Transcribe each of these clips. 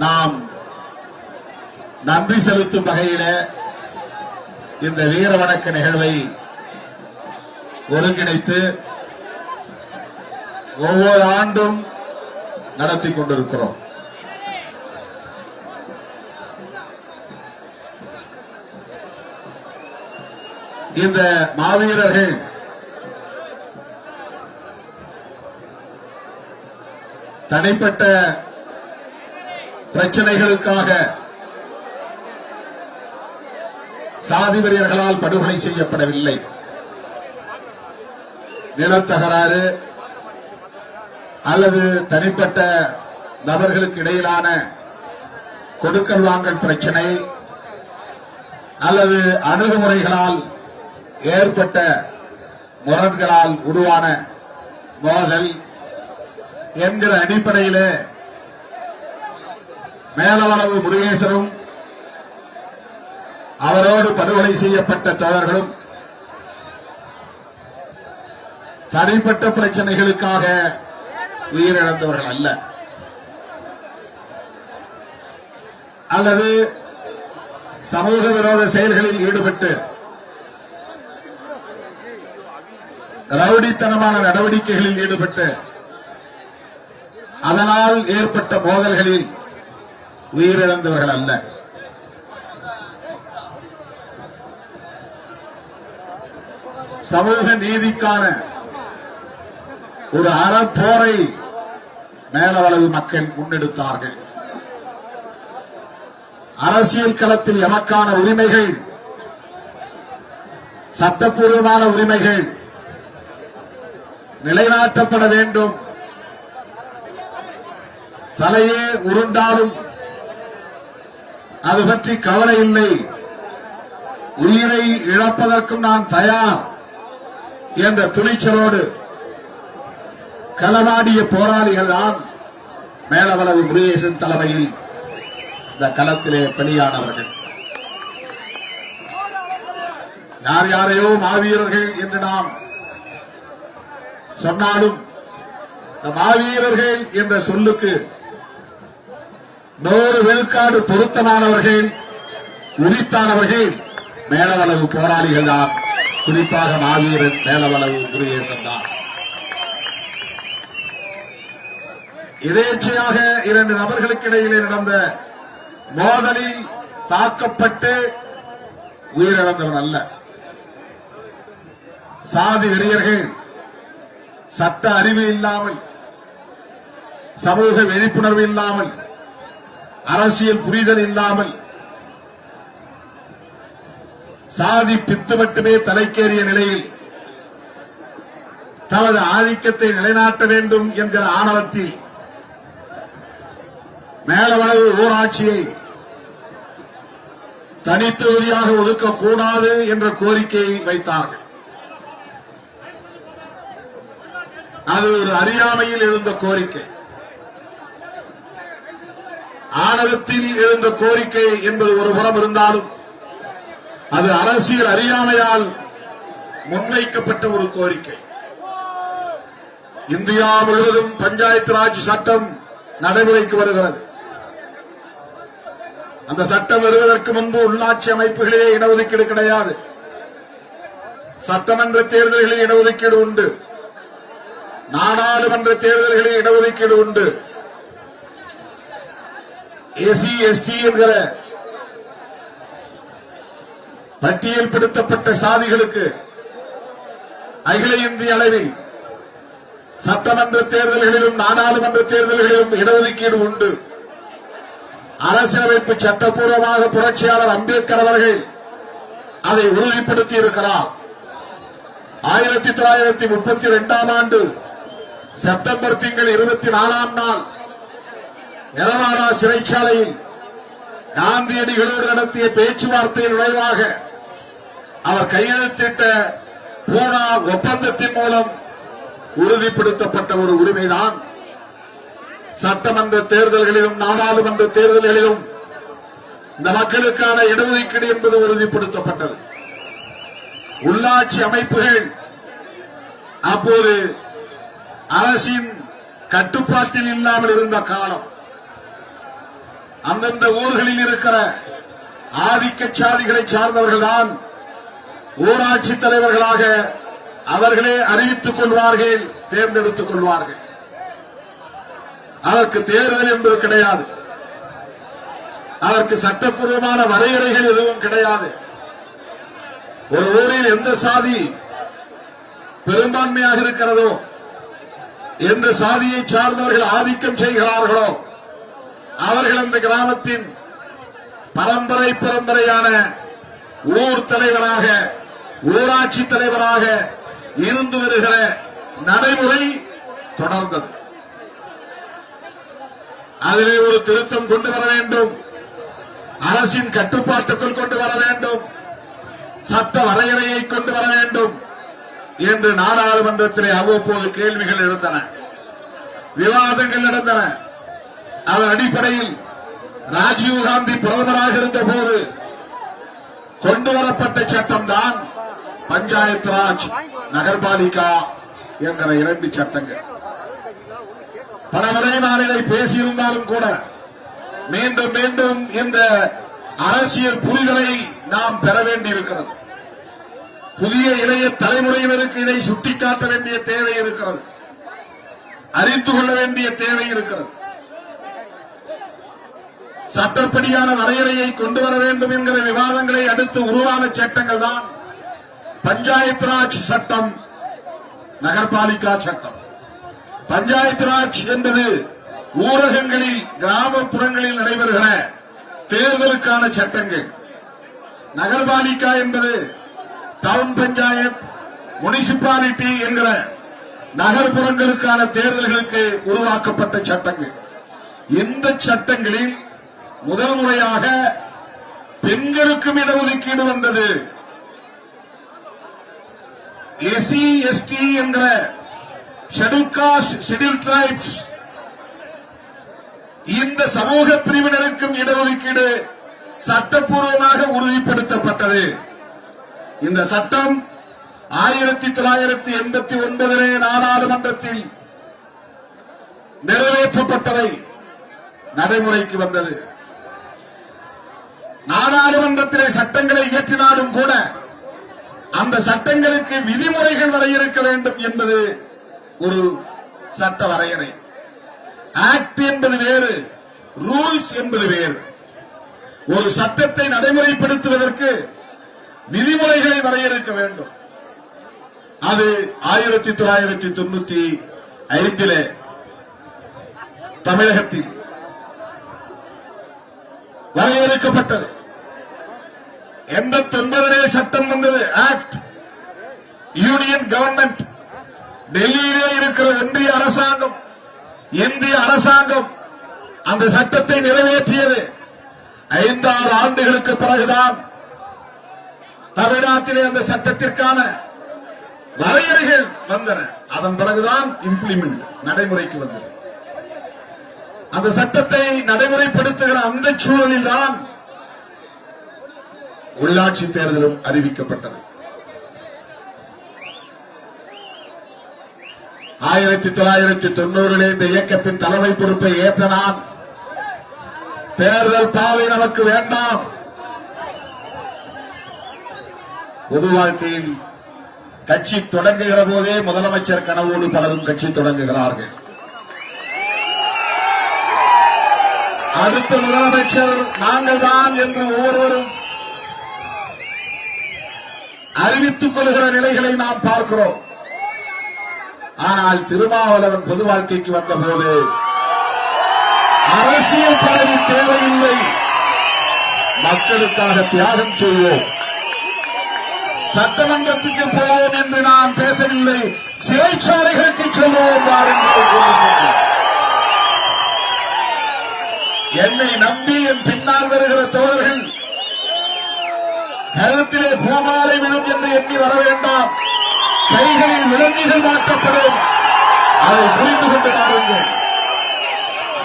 நாம் நன்றி செலுத்தும் வகையில இந்த வீர வணக்க நிகழ்வை ஒருங்கிணைத்து ஒவ்வொரு ஆண்டும் நடத்தி கொண்டிருக்கிறோம். இந்த மாவீரர்கள் தனிப்பட்ட பிரச்சனைகளுக்காக சாதி வெறியர்களால் படுகொலை செய்யப்படவில்லை. நிலத்தகராறு அல்லது தனிப்பட்ட நபர்களுக்கு இடையிலான கொடுக்கல் வாங்கல் பிரச்சனை அல்லது அணுகுமுறைகளால் ஏற்பட்ட முரண்களால் உருவான மோதல் என்கிற அடிப்படையில் மேலவளவு முருகேசனும் அவரோடு படுகொலை செய்யப்பட்ட தோழர்களும் தனிப்பட்ட பிரச்சனைகளுக்காக உயிரிழந்தவர்கள் அல்ல, அல்லது சமூக விரோத செயல்களில் ஈடுபட்டு ரவுடித்தனமான நடவடிக்கைகளில் ஈடுபட்டு அதனால் ஏற்பட்ட மோதல்களில் உயிரிழந்தவர்கள் அல்ல. சமூக நீதிக்கான ஒரு அறப்போரை மேலவளவு மக்கள் முன்னெடுத்தார்கள். அரசியல் களத்தில் எமக்கான உரிமைகள், சட்டப்பூர்வமான உரிமைகள் நிலைநாட்டப்பட வேண்டும். தலையே உருண்டாலும் அது பற்றி கவலை இல்லை, உயிரை இழப்பதற்கும் நான் தயார் என்ற துணிச்சலோடு களமாடிய போராளிகள் தான் மேலவளவு முருகேசன் தலைமையில் இந்த களத்திலே பலியானவர்கள். யார் யாரையோ மாவீரர்கள் என்று நாம் சொன்னாலும் இந்த மாவீரர்கள் என்ற சொல்லுக்கு 100 விழுக்காடு பொருத்தமானவர்கள், உரித்தானவர்கள் மேலவளவு போராளிகள் தான். குறிப்பாக மாவீரன் மேலவளவு முருகேசன் தான். எதேச்சையாக 2 நபர்களுக்கு இடையிலே நடந்த மோதலில் தாக்கப்பட்டு உயிரிழந்தவர் அல்ல. சாதி வெறியர்கள் சட்ட அறிவு இல்லாமல், சமூக விழிப்புணர்வு இல்லாமல், அரசியல் புரிதல் இல்லாமல் சாதி பித்து மட்டுமே தலைக்கேறிய நிலையில் தமது ஆதிக்கத்தை நிலைநாட்ட வேண்டும் என்கிற ஆணவத்தில் மேலவளவு ஊராட்சியை தனித்தொகுதியாக ஒதுக்கக்கூடாது என்ற கோரிக்கையை வைத்தார்கள். அது ஒரு அறியாமையில் எழுந்த கோரிக்கை, ஆணவத்தில் எழுந்த கோரிக்கை என்பது ஒரு புறம் இருந்தாலும் அது அரசியல் அறியாமையால் முன்வைக்கப்பட்ட ஒரு கோரிக்கை. இந்தியா முழுவதும் பஞ்சாயத்து ராஜ் சட்டம் நடைமுறைக்கு வருகிறது. அந்த சட்டம் வருவதற்கு முன்பு உள்ளாட்சி அமைப்புகளிலே இடஒதுக்கீடு கிடையாது. சட்டமன்ற தேர்தல்களில் இடஒதுக்கீடு உண்டு, நாடாளுமன்ற தேர்தல்களில் இடஒதுக்கீடு உண்டு. எஸ்சி எஸ்டி என்கிற பட்டியல்படுத்தப்பட்ட சாதிகளுக்கு அகில இந்திய அளவில் சட்டமன்ற தேர்தல்களிலும் நாடாளுமன்ற தேர்தல்களிலும் இடஒதுக்கீடு உண்டு. அரசியலமைப்பு சட்டப்பூர்வமாக புரட்சியாளர் அம்பேத்கர் அவர்கள் அதை உறுதிப்படுத்தி இருக்கிறார். 1932ஆம் ஆண்டு செப்டம்பர் திங்கள் 24ஆம் நாள் எரவாடா சிறைச்சாலையில் காந்தியடிகளோடு நடத்திய பேச்சுவார்த்தையின் விளைவாக அவர் கையெழுத்திட்ட பூனா ஒப்பந்தத்தின் மூலம் உறுதிப்படுத்தப்பட்ட ஒரு உரிமைதான் சட்டமன்ற தேர்தல்களிலும் நாடாளுமன்ற தேர்தல்களிலும் இந்த மக்களுக்கான இடஒதுக்கீடு என்பது உறுதிப்படுத்தப்பட்டது. உள்ளாட்சி அமைப்புகள் அப்போது அரசின் கட்டுப்பாட்டில் இல்லாமல் இருந்த காலம். அந்தந்த ஊர்களில் இருக்கிற ஆதிக்க சாதிகளை சார்ந்தவர்கள் தான் ஊராட்சி தலைவர்களாக அவர்களே அறிவித்துக் கொள்வார்கள், தேர்ந்தெடுத்துக் கொள்வார்கள். அதற்கு தேர்தல் என்பது கிடையாது. அதற்கு சட்டப்பூர்வமான வரையறைகள் எதுவும் கிடையாது. ஒரு ஊரில் எந்த சாதி பெரும்பான்மையாக இருக்கிறதோ, எந்த சாதியை சார்ந்தவர்கள் ஆதிக்கம் செய்கிறார்களோ அவர்கள் அந்த கிராமத்தின் பரம்பரையான ஊர் தலைவராக, ஊராட்சி தலைவராக இருந்து வருகிற நடைமுறை தொடர்ந்தது. அதிலே ஒரு திருத்தம் கொண்டு வர வேண்டும், அரசின் கட்டுப்பாட்டுக்குள் கொண்டு வர வேண்டும், சட்ட வரையறையை கொண்டு வர வேண்டும் என்று நாடாளுமன்றத்திலே அவ்வப்போது கேள்விகள் எழுந்தன, விவாதங்கள் நடந்தன. அதன் அடிப்படையில் ராஜீவ்காந்தி பிரதமராக இருந்த போது கொண்டுவரப்பட்ட சட்டம் தான் பஞ்சாயத்து ராஜ், நகர்பாலிகா என்கிற 2 சட்டங்கள். பலமுறை நான் இதை பேசியிருந்தாலும் கூட மீண்டும் மீண்டும் இந்த அரசியல் புரிதலை நாம் பெற வேண்டியிருக்கிறது. புதிய இளைய தலைமுறையினருக்கு இதை சுட்டிக்காட்ட வேண்டிய தேவை இருக்கிறது, அறிந்து கொள்ள வேண்டிய தேவை இருக்கிறது. சட்டப்படியான வரையறையை கொண்டு வர வேண்டும் என்கிற விவாதங்களை அடுத்து உருவான சட்டங்கள் தான் பஞ்சாயத்து ராஜ் சட்டம், நகர்பாலிகா சட்டம். பஞ்சாயத்து ராஜ் என்பது ஊரகங்களில், கிராமப்புறங்களில் நடைபெறுகிற தேர்தலுக்கான சட்டங்கள். நகர்பாலிகா என்பது டவுன் பஞ்சாயத், முனிசிபாலிட்டி என்கிற நகர்ப்புறங்களுக்கான தேர்தல்களுக்கு உருவாக்கப்பட்ட சட்டங்கள். இந்த சட்டங்களில் முதல் முறையாக பெண்களுக்கும் இடஒதுக்கீடு வந்தது. எஸ்சி எஸ்டி என்கிற ஷெட்யூல் காஸ்ட், ஷெட்யூல் டிரைப்ஸ், இந்த சமூக பிரிவினருக்கும் இடஒதுக்கீடு சட்டப்பூர்வமாக உறுதிப்படுத்தப்பட்டது. இந்த சட்டம் 1989 நாடாளுமன்றத்தில் நிறைவேற்றப்பட்டவை, நடைமுறைக்கு வந்தது. நாடாளுமன்றத்திலே சட்டங்களை இயற்றினாலும் கூட அந்த சட்டங்களுக்கு விதிமுறைகள் வரையறுக்க வேண்டும் என்பது ஒரு சட்ட வரையறை. ஆக்ட் என்பது வேறு, ரூல்ஸ் என்பது வேறு. ஒரு சட்டத்தை நடைமுறைப்படுத்துவதற்கு விதிமுறைகளை வரையறுக்க வேண்டும். அது 1995 தமிழகத்தில் வரையறுக்கப்பட்டது. 89 சட்டம் வந்தது, ஆக்ட். யூனியன் கவர்மெண்ட், டெல்லியிலே இருக்கிற ஒன்றிய அரசாங்கம், இந்திய அரசாங்கம் அந்த சட்டத்தை நிறைவேற்றியது. 5-6 ஆண்டுகளுக்கு பிறகுதான் தமிழ்நாட்டிலே அந்த சட்டத்திற்கான வரையறைகள் வந்தன. அதன் பிறகுதான் இம்ப்ளிமெண்ட், நடைமுறைக்கு வந்தது. அந்த சட்டத்தை நடைமுறைப்படுத்துகிற அந்த சூழலில் தான் உள்ளாட்சி தேர்தலும் அறிவிக்கப்பட்டது. 1990 இந்த இயக்கத்தின் தலைமை பொறுப்பை ஏற்ற நான், தேர்தல் பாதை நமக்கு வேண்டாம், பொது வாழ்க்கையில் கட்சி தொடங்குகிற போதே முதலமைச்சர் கனவோடு பலரும் கட்சி தொடங்குகிறார்கள். அடுத்த முதலமைச்சர் நாங்கள் தான் என்று ஒவ்வொருவரும் அறிவித்துக் கொள்கிற நிலைகளை நாம் பார்க்கிறோம். ஆனால் திருமாவளவன் பொது வாழ்க்கைக்கு வந்தபோது அரசியல் பதவி தேவையில்லை, மக்களுக்காக தியாகம் செய்வோம், சட்டமன்றத்துக்கு போவோம் என்று நான் பேசவில்லை, சிறைச்சாலைகளுக்கு செல்வோம் வாருங்கள். என்னை நம்பி என் பின்னால் வருகிற தோழர்கள் கழுத்திலே பூமாலை விடும் என்று எண்ணி வர வேண்டாம். கைகளில் விலங்குகள் மாற்றப்படும், அதை புரிந்து கொண்டு வாருங்கள்.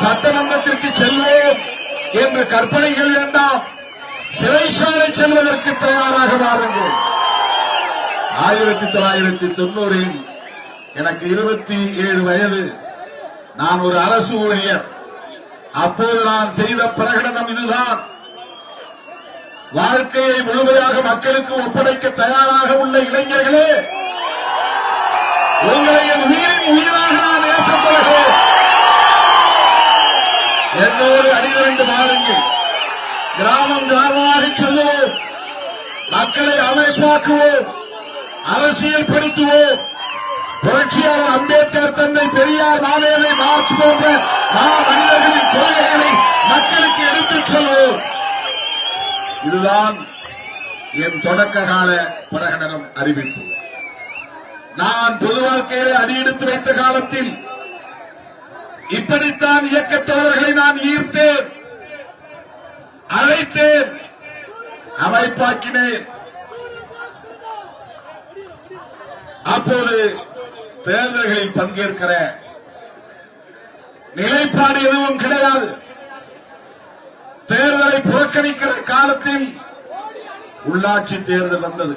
சட்டமன்றத்திற்கு செல்வோம் என்ற கற்பனைகள் வேண்டாம், சிறைச்சாலை செல்வதற்கு தயாராக வாருங்கள். 1990 எனக்கு 27 வயது. நான் ஒரு அரசு ஊழியர். அப்போது நான் செய்த பிரகடனம் இதுதான். வாழ்க்கையை முழுமையாக மக்களுக்கு ஒப்படைக்க தயாராக உள்ள இளைஞர்களே, உங்களை என் உயிரின் உயிராக நான் ஏற்றுக் கொள்கிறேன். என்னோடு அணிதிரண்டு மாறுங்கள். கிராமம் கிராமமாக செல்வோம், மக்களை அமைப்பாக்குவோம், அரசியல் படுத்துவோம். புரட்சியாளர் அம்பேத்கர், தந்தை பெரியார், மாவேலை, மார்க்ஸ் போன்ற மனிதர்களின் கொள்கைகளை மக்களுக்கு எடுத்துச் செல்வோம். இதுதான் என் தொடக்க கால பிரகடனம் அறிவிப்பு. நான் பொது வாழ்க்கையிலே அடியெடுத்து வைத்த காலத்தில் இப்படித்தான் இயக்கத்தோழர்களை நான் ஈர்த்தேன், அழைத்தேன், அமைப்பாக்கினேன். அப்போது தேர்தல்களில் பங்கேற்கிற நிலைப்பாடு எதுவும் கிடையாது. தேர்தலை புறக்கணிக்கிற காலத்தில் உள்ளாட்சி தேர்தல் வந்தது.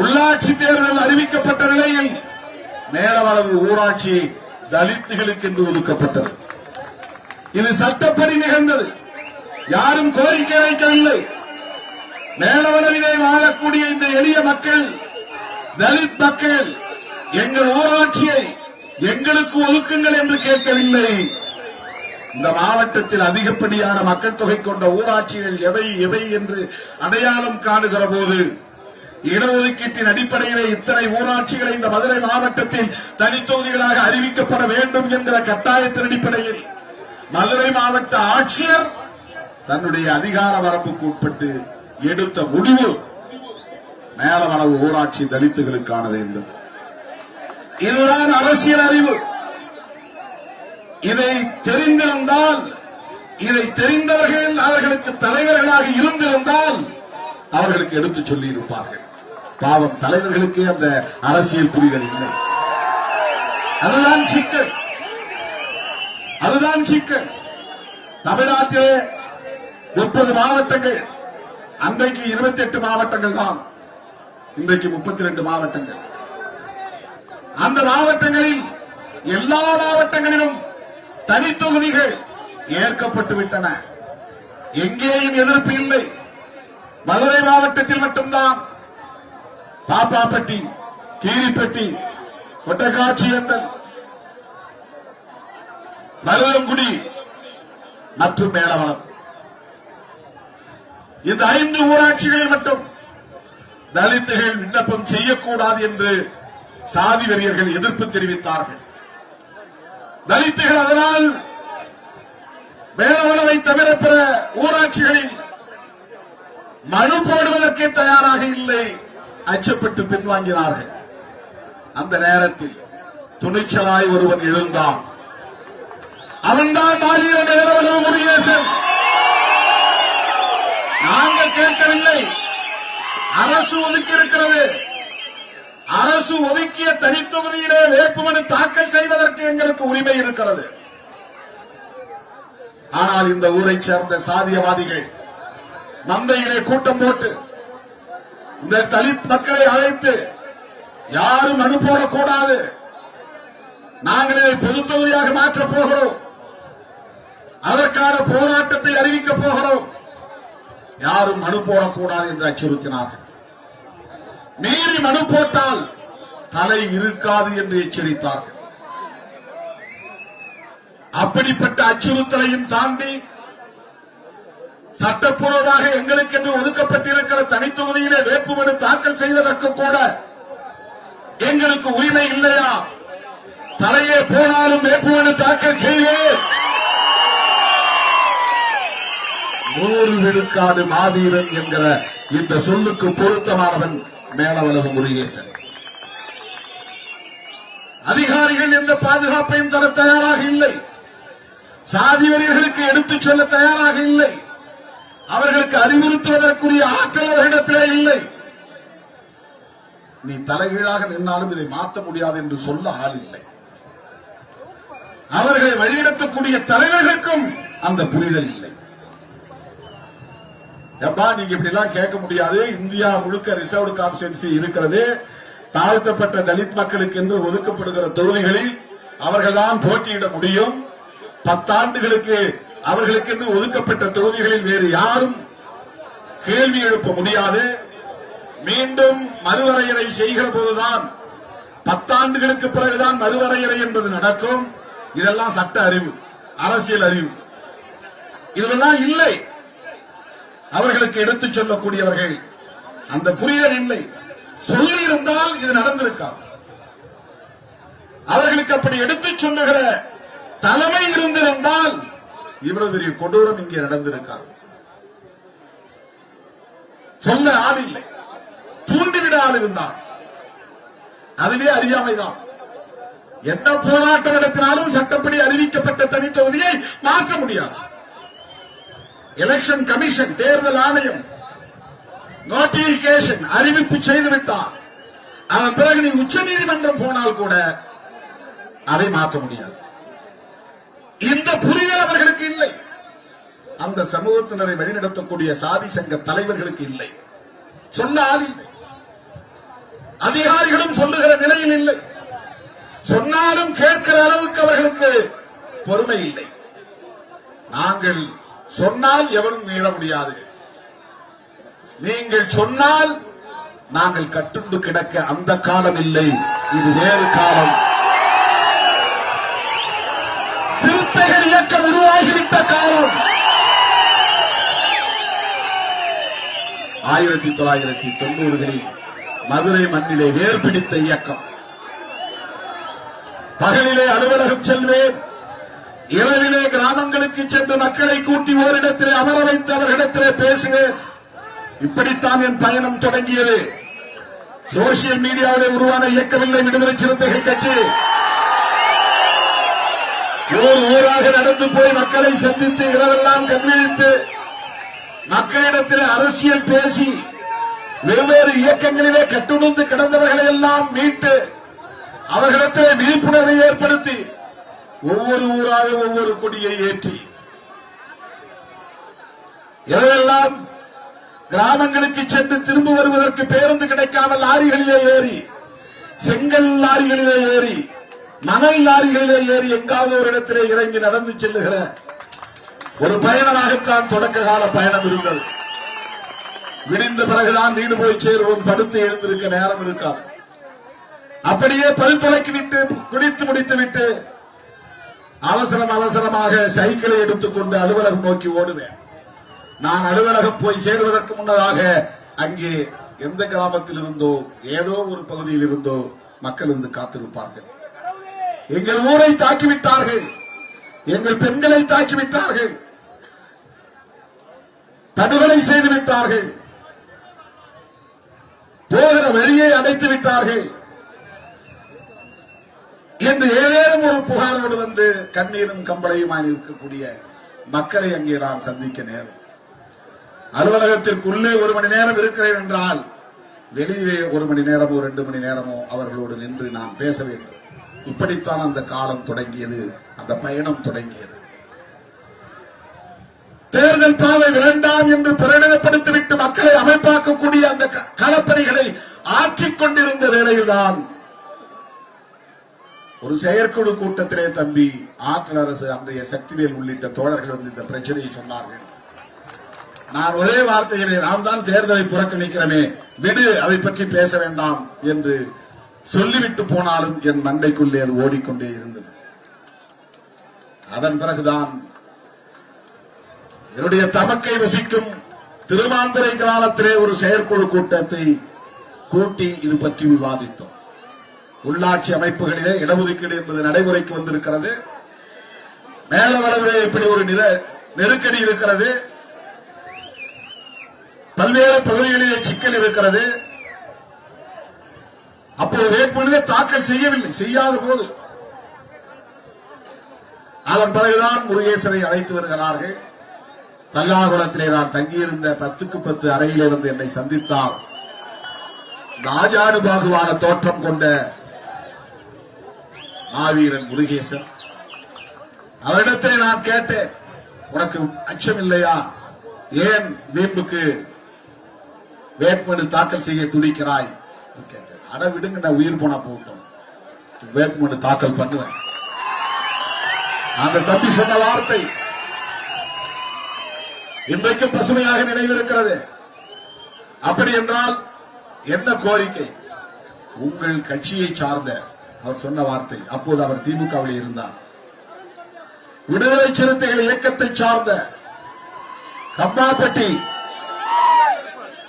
உள்ளாட்சி தேர்தல் அறிவிக்கப்பட்ட நிலையில் மேலவளவு ஊராட்சி தலித்துகளுக்கு என்று ஒதுக்கப்பட்டது. இது சட்டப்படி நிகழ்ந்தது. யாரும் கோரிக்கை வைக்கவில்லை. மேலவளவிலே வாழக்கூடிய இந்த எளிய மக்கள், தலித் மக்கள், எங்கள் ஊராட்சியை எங்களுக்கு ஒதுக்குங்கள் என்று கேட்கவில்லை. இந்த மாவட்டத்தில் அதிகப்படியான மக்கள் தொகை கொண்ட ஊராட்சிகள் எவை எவை என்று அடையாளம் காணுகிற போது, இடஒதுக்கீட்டின் அடிப்படையிலே இத்தனை ஊராட்சிகளை இந்த மதுரை மாவட்டத்தில் தனித்தொகுதிகளாக அறிவிக்கப்பட வேண்டும் என்கிற கட்டாயத்தின் அடிப்படையில் மதுரை மாவட்ட ஆட்சியர் தன்னுடைய அதிகார வரம்புக்கு உட்பட்டு எடுத்த முடிவு மேலவளவு ஊராட்சி தலித்துகளுக்கானது என்பது. இதுதான் அரசியல் அறிவு. இதை தெரிந்திருந்தால், இதை தெரிந்தவர்கள் அவர்களுக்கு தலைவர்களாக இருந்திருந்தால் அவர்களுக்கு எடுத்துச் சொல்லி இருப்பார்கள். பாவம், தலைவர்களுக்கே அந்த அரசியல் புரிதல் இல்லை. அதுதான் சிக்கல். அதுதான் சிக்கல். தமிழ்நாட்டிலே 30 மாவட்டங்கள், அன்றைக்கு 28 மாவட்டங்கள் தான், இன்றைக்கு 32 மாவட்டங்கள். அந்த மாவட்டங்களில் எல்லா மாவட்டங்களிலும் தனித்தொகுதிகள் ஏற்கப்பட்டு விட்டன. எங்கேயும் எதிர்ப்பு இல்லை. மதுரை மாவட்டத்தில் மட்டும்தான் பாப்பாப்பட்டி, கீரிப்பட்டி, ஒட்டக்காட்சியந்தல், மருதங்குடி மற்றும் மேலவளம், இந்த 5 ஊராட்சிகளில் மட்டும் தலித்துகள் விண்ணப்பம் செய்யக்கூடாது என்று சாதி வெறியர்கள் எதிர்ப்பு தெரிவித்தார்கள். தலித்துகள் அதனால் மேலவளவை தவிர பிற ஊராட்சிகளில் மனு போடுவதற்கே தயாராக இல்லை, அச்சப்பட்டு பின்வாங்கினார்கள். அந்த நேரத்தில் துணிச்சலாய் ஒருவன் எழுந்தான். அவன்தான் மாநில மேலவளவு முருகேசன். நாங்கள் கேட்கவில்லை, அரசு ஒதுக்கி இருக்கிறது. அரசு ஒதுக்கிய தனித்தொகுதியிலே வேட்புமனு தாக்கல் செய்வதற்கு எங்களுக்கு உரிமை இருக்கிறது. ஆனால் இந்த ஊரை சேர்ந்த சாதியவாதிகள் மந்தையிலே கூட்டம் போட்டு இந்த தலித் மக்களை அழைத்து யாரும் மனு போடக்கூடாது, நாங்கள் இதை பொது தொகுதியாக மாற்றப் போகிறோம், அதற்கான போராட்டத்தை அறிவிக்கப் போகிறோம், யாரும் மனு போடக்கூடாது என்று அச்சுறுத்தினார்கள். மீறி மனு போட்டால் தலை இருக்காது என்று எச்சரித்தார்கள். அப்படிப்பட்ட அச்சுறுத்தலையும் தாண்டி சட்டப்பூர்வமாக எங்களுக்கென்று ஒதுக்கப்பட்டிருக்கிற தனித்தொகுதியிலே வேட்புமனு தாக்கல் செய்வதற்கு கூட எங்களுக்கு உரிமை இல்லையா? தலையே போனாலும் வேட்புமனு தாக்கல் செய்வேன். 100 விழுக்காடு மாவீரன் என்கிற இந்த சொல்லுக்கு பொருத்தமானவன் மேலவளவு முருகேசன். அதிகாரிகள் எந்த பாதுகாப்பையும் தர தயாராக இல்லை. சாதி வெறியர்களுக்கு எடுத்துச் சொல்ல தயாராக இல்லை. அவர்களுக்கு அறிவுறுத்துவதற்குரிய ஆற்றல் அவர்களிடத்திலே இல்லை. நீ தலைகீழாக நின்னாலும் இதை மாற்ற முடியாது என்று சொல்ல ஆள் இல்லை. அவர்களை வழிநடத்தக்கூடிய தலைவர்களுக்கும் அந்த புரிதல் இல்லை. எப்பா, நீங்க இப்படி எல்லாம் கேட்க முடியாது. இந்தியா முழுக்க ரிசர்வ்டு கான்ஸ்டிட்யூன்சி இருக்கிறது. தாழ்த்தப்பட்ட தலித் மக்களுக்கு என்று ஒதுக்கப்படுகிற தொகுதிகளில் அவர்கள்தான் போட்டியிட முடியும். 10 ஆண்டுகளுக்கு அவர்களுக்கு என்று ஒதுக்கப்பட்ட தொகுதிகளில் வேறு யாரும் கேள்வி எழுப்ப முடியாது. மீண்டும் மறுவரையறை செய்கிற போதுதான் 10 ஆண்டுகளுக்கு பிறகுதான் மறுவரையறை என்பது நடக்கும். இதெல்லாம் சட்ட அறிவு, அரசியல் அறிவு, இதெல்லாம் இல்லை. அவர்களுக்கு எடுத்துச் சொல்லக்கூடியவர்கள் அந்த புரிதல் இல்லை. சொல்லி இருந்தால் இது நடந்திருக்காது. அவர்களுக்கு அப்படி எடுத்துச் சொல்லுகிற தலைமை இருந்திருந்தால் இவ்வளவு பெரிய கொடூரம் இங்கே நடந்திருக்காது. சொல்ல ஆள் இல்லை, தூண்டிவிட ஆள் இருந்தால் அதுவே அறியாமைதான். எந்த போராட்டம் நடத்தினாலும் சட்டப்படி அறிவிக்கப்பட்ட தனி தொகுதியை மாற்ற முடியாது. எலெக்ஷன் கமிஷன், தேர்தல் ஆணையம் நோட்டிபிகேஷன் அறிவிப்பு செய்துவிட்டார். அதன் பிறகு நீ உச்ச நீதிமன்றம் போனால் கூட அதை மாற்ற முடியாது. இந்த புரிதல் அவர்களுக்கு இல்லை. அந்த சமூகத்தினரை வழிநடத்தக்கூடிய சாதி சங்க தலைவர்களுக்கு இல்லை. சொல்ல ஆள் இல்லை. அதிகாரிகளும் சொல்லுகிற நிலையில் இல்லை. சொன்னாலும் கேட்கிற அளவுக்கு அவர்களுக்கு பொறுமை இல்லை. நாங்கள் சொன்னால் எவரும் மீற முடியாது. நீங்கள் சொன்னால் நாங்கள் கட்டுண்டு கிடக்க அந்த காலம் இல்லை, இது வேறு காலம். சிறுத்தைகள் இயக்கம் உருவாகிவிட்ட காலம். 1990களில் மதுரை மண்ணிலே வேர் பிடித்த இயக்கம். பகலிலே அலுவலகம் செல்வேன், இரவிலே கிராமங்களுக்கு சென்று மக்களை கூட்டி ஓரிடத்திலே அமர வைத்து அவர்களிடத்திலே பேசுவேன். இப்படித்தான் என் பயணம் தொடங்கியது. சோசியல் மீடியாவிலே உருவான இயக்கமில்லை விடுதலை சிறுத்தைகள் கட்சி. ஊராக நடந்து போய் மக்களை சந்தித்து இரவெல்லாம் கண்விழித்து மக்களிடத்திலே அரசியல் பேசி வெவ்வேறு இயக்கங்களிலே கட்டுணர்ந்து கிடந்தவர்களை எல்லாம் மீட்டு அவர்களிடத்திலே விழிப்புணர்வை ஏற்படுத்தி ஒவ்வொரு ஊராக ஒவ்வொரு கொடியை ஏற்றி இரவெல்லாம் கிராமங்களுக்கு சென்று திரும்ப வருவதற்கு பேருந்து கிடைக்காமல் லாரிகளிலே ஏறி, செங்கல் லாரிகளிலே ஏறி, மணல் லாரிகளிலே ஏறி எங்காவது ஒரு இடத்திலே இறங்கி நடந்து செல்லுகிற ஒரு பயணமாகத்தான் தொடக்க கால பயணம் இருந்தது. விடிந்த பிறகுதான் வீடு போய் சேருவோம், படுத்து எழுந்திருக்க நேரம் இருக்காது. அப்படியே பல் துளைக்கி விட்டு குடித்து முடித்து விட்டு அவசரமாக சைக்கிளை எடுத்துக்கொண்டு அலுவலகம் நோக்கி ஓடுவேன். நான் அலுவலகம் போய் சேருவதற்கு முன்னதாக அங்கே எந்த கிராமத்தில் இருந்தோ ஏதோ ஒரு பகுதியில் இருந்தோ மக்கள் வந்து காத்திருப்பார்கள். எங்கள் ஊரை தாக்கிவிட்டார்கள், எங்கள் பெண்களை தாக்கிவிட்டார்கள், படுகொலை செய்து விட்டார்கள், போகிற வழியை அடைத்து விட்டார்கள் என்று ஏதேனும் ஒரு புகாரோடு வந்து கண்ணீரும் கம்பளையுமாய் இருக்கக்கூடிய மக்களை அங்கே நான் சந்திக்க நேரம். அலுவலகத்திற்குள்ளே 1 மணி நேரம் இருக்கிறேன் என்றால் வெளியே 1 மணி நேரமோ 2 மணி நேரமோ அவர்களோடு நின்று நான் பேச வேண்டும். இப்படித்தான் அந்த காலம் தொடங்கியது, அந்த பயணம் தொடங்கியது. தேர்தல் பாதை வேண்டாம் என்று பிரகடனப்படுத்திவிட்டு மக்களை அமைப்பாக்கக்கூடிய அந்த களப்பணிகளை ஆற்றிக் கொண்டிருந்த வேளையில்தான் ஒரு செயற்குழு கூட்டத்திலே தம்பி ஆற்றல் அரசு, அன்றைய சக்திவேல் உள்ளிட்ட தோழர்கள் வந்து இந்த பிரச்சனையை சொன்னார்கள். நான் ஒரே வார்த்தையிலே, நாம் தான் தேர்தலை புறக்கணிக்கிறோமே, விடு, அதை பற்றி பேச வேண்டாம் என்று சொல்லிவிட்டு போனாலும் என் மண்டைக்குள்ளே அது ஓடிக்கொண்டே இருந்தது. அதன் பிறகுதான் என்னுடைய தமக்கை வசிக்கும் திருமாந்துறை கிராமத்திலே ஒரு செயற்குழு கூட்டத்தை கூட்டி இது பற்றி விவாதித்தோம். உள்ளாட்சி அமைப்புகளிலே இடஒதுக்கீடு என்பது நடைமுறைக்கு வந்திருக்கிறது. மேலவளவிலே இப்படி ஒரு நெருக்கடி இருக்கிறது, பல்வேறு பகுதிகளிலே சிக்கல் இருக்கிறது. அப்போது வேட்புமனுவை தாக்கல் செய்யவில்லை. செய்யாத போது அதன் பிறகுதான் முருகேசனை அழைத்து வருகிறார்கள். தல்லாகுளத்திலே நான் தங்கியிருந்த 10க்கு 10 அறையிலே வந்து என்னை சந்தித்தார். ராஜாடு பாகுவான தோற்றம் கொண்ட மாவீரன் முருகேசன். அவரிடத்திலே நான் கேட்டேன், உனக்கு அச்சம் இல்லையா? ஏன் வீம்புக்கு வேட்புமனு தாக்கல் செய்ய துடிக்கிறாய்? கேட்டேன். அட விடுங்க, நான் உயிர் போனா போட்டோம், வேட்புமனு தாக்கல் பண்ணுவேன். அந்த தம்பி சொன்ன வார்த்தை இன்றைக்கும் பசுமையாக நினைவிருக்கிறது. அப்படி என்றால் என்ன கோரிக்கை? உங்கள் கட்சியை சார்ந்த அவர் சொன்ன வார்த்தை. அப்போது அவர் திமுகவில் இருந்தார். விடுதலை சிறுத்தைகள் இயக்கத்தை சார்ந்த கம்மாப்பட்டி